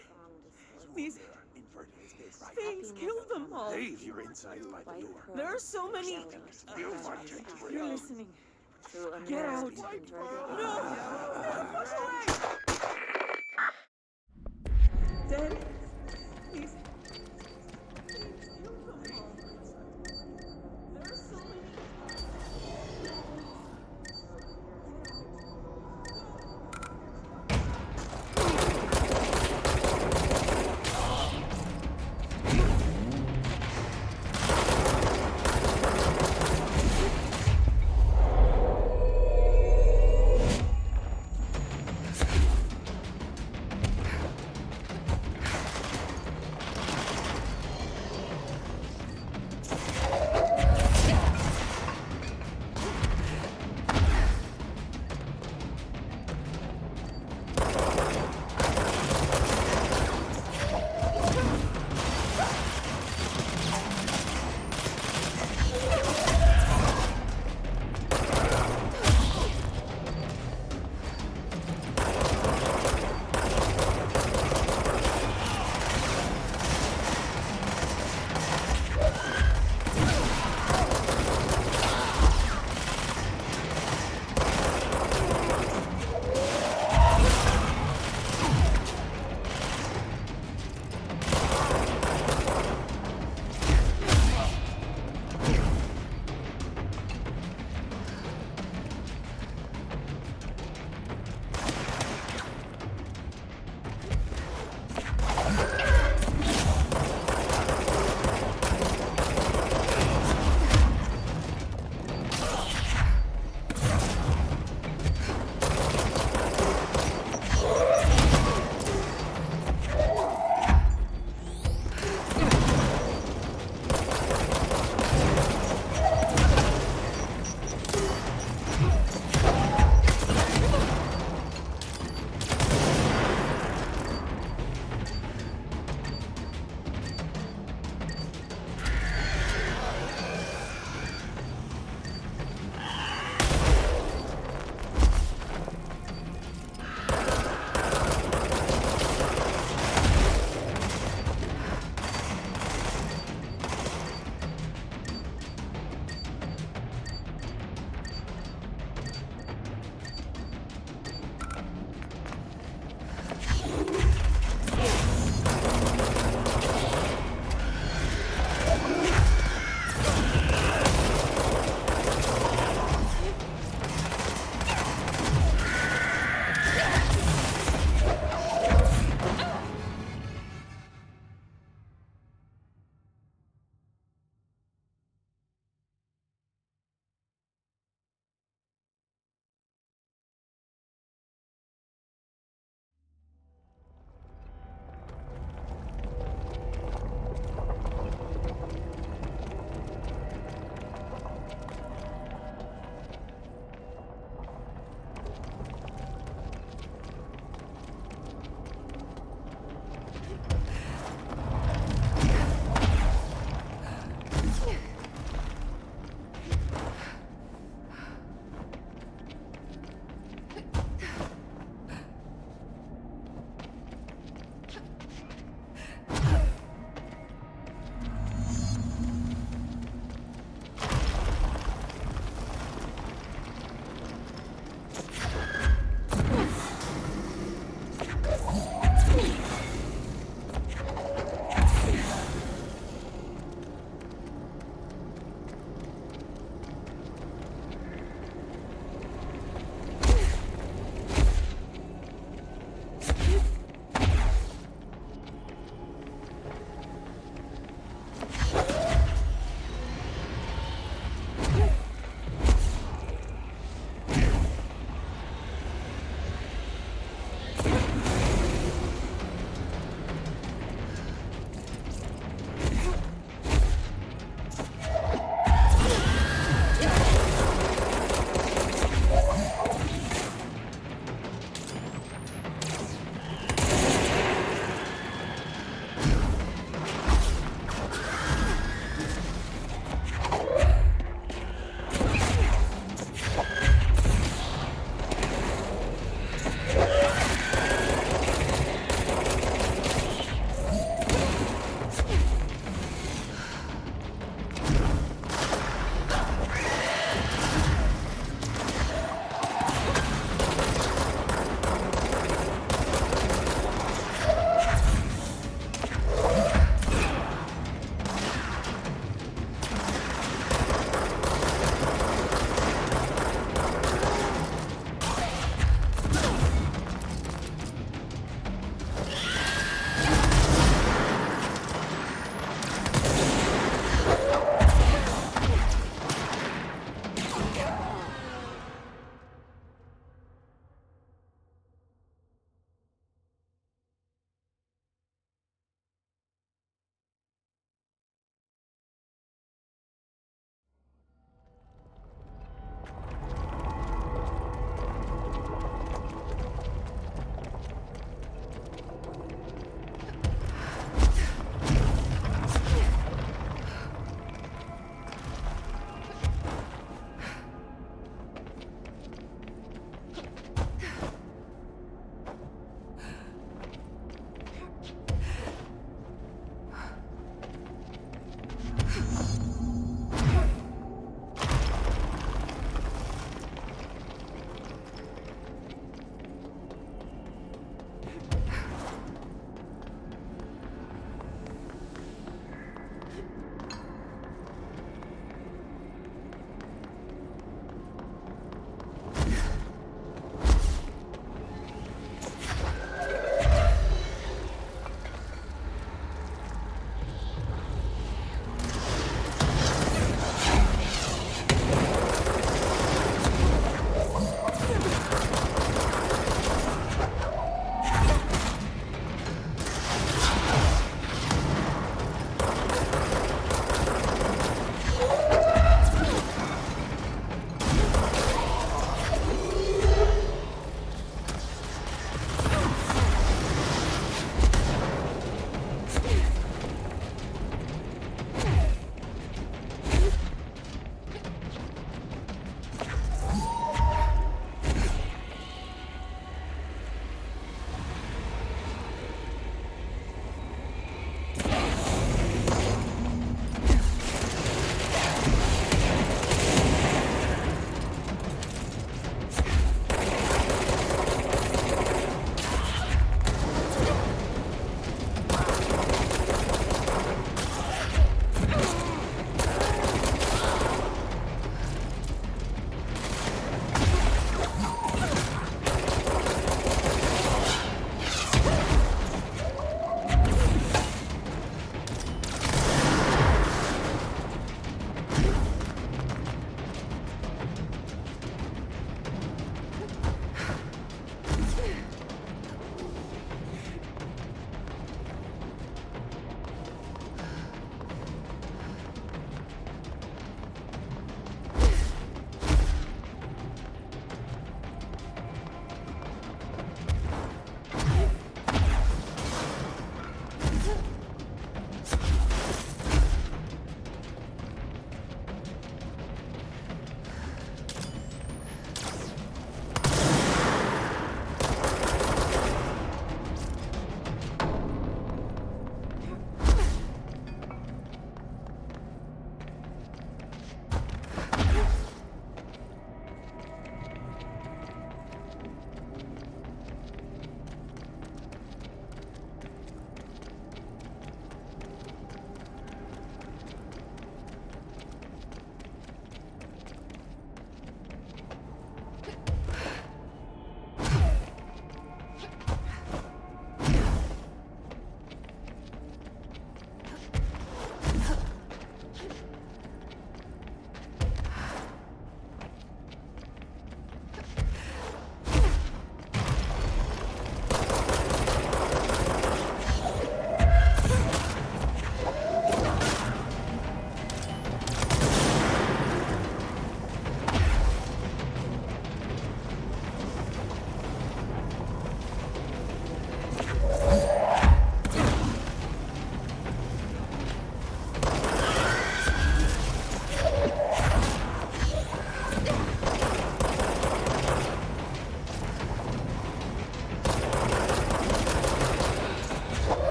These things killed them all. Leave your inside by the door. There are so many. You're listening. Get out. No! Push away! Dead. These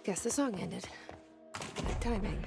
Guess the song ended. Good timing.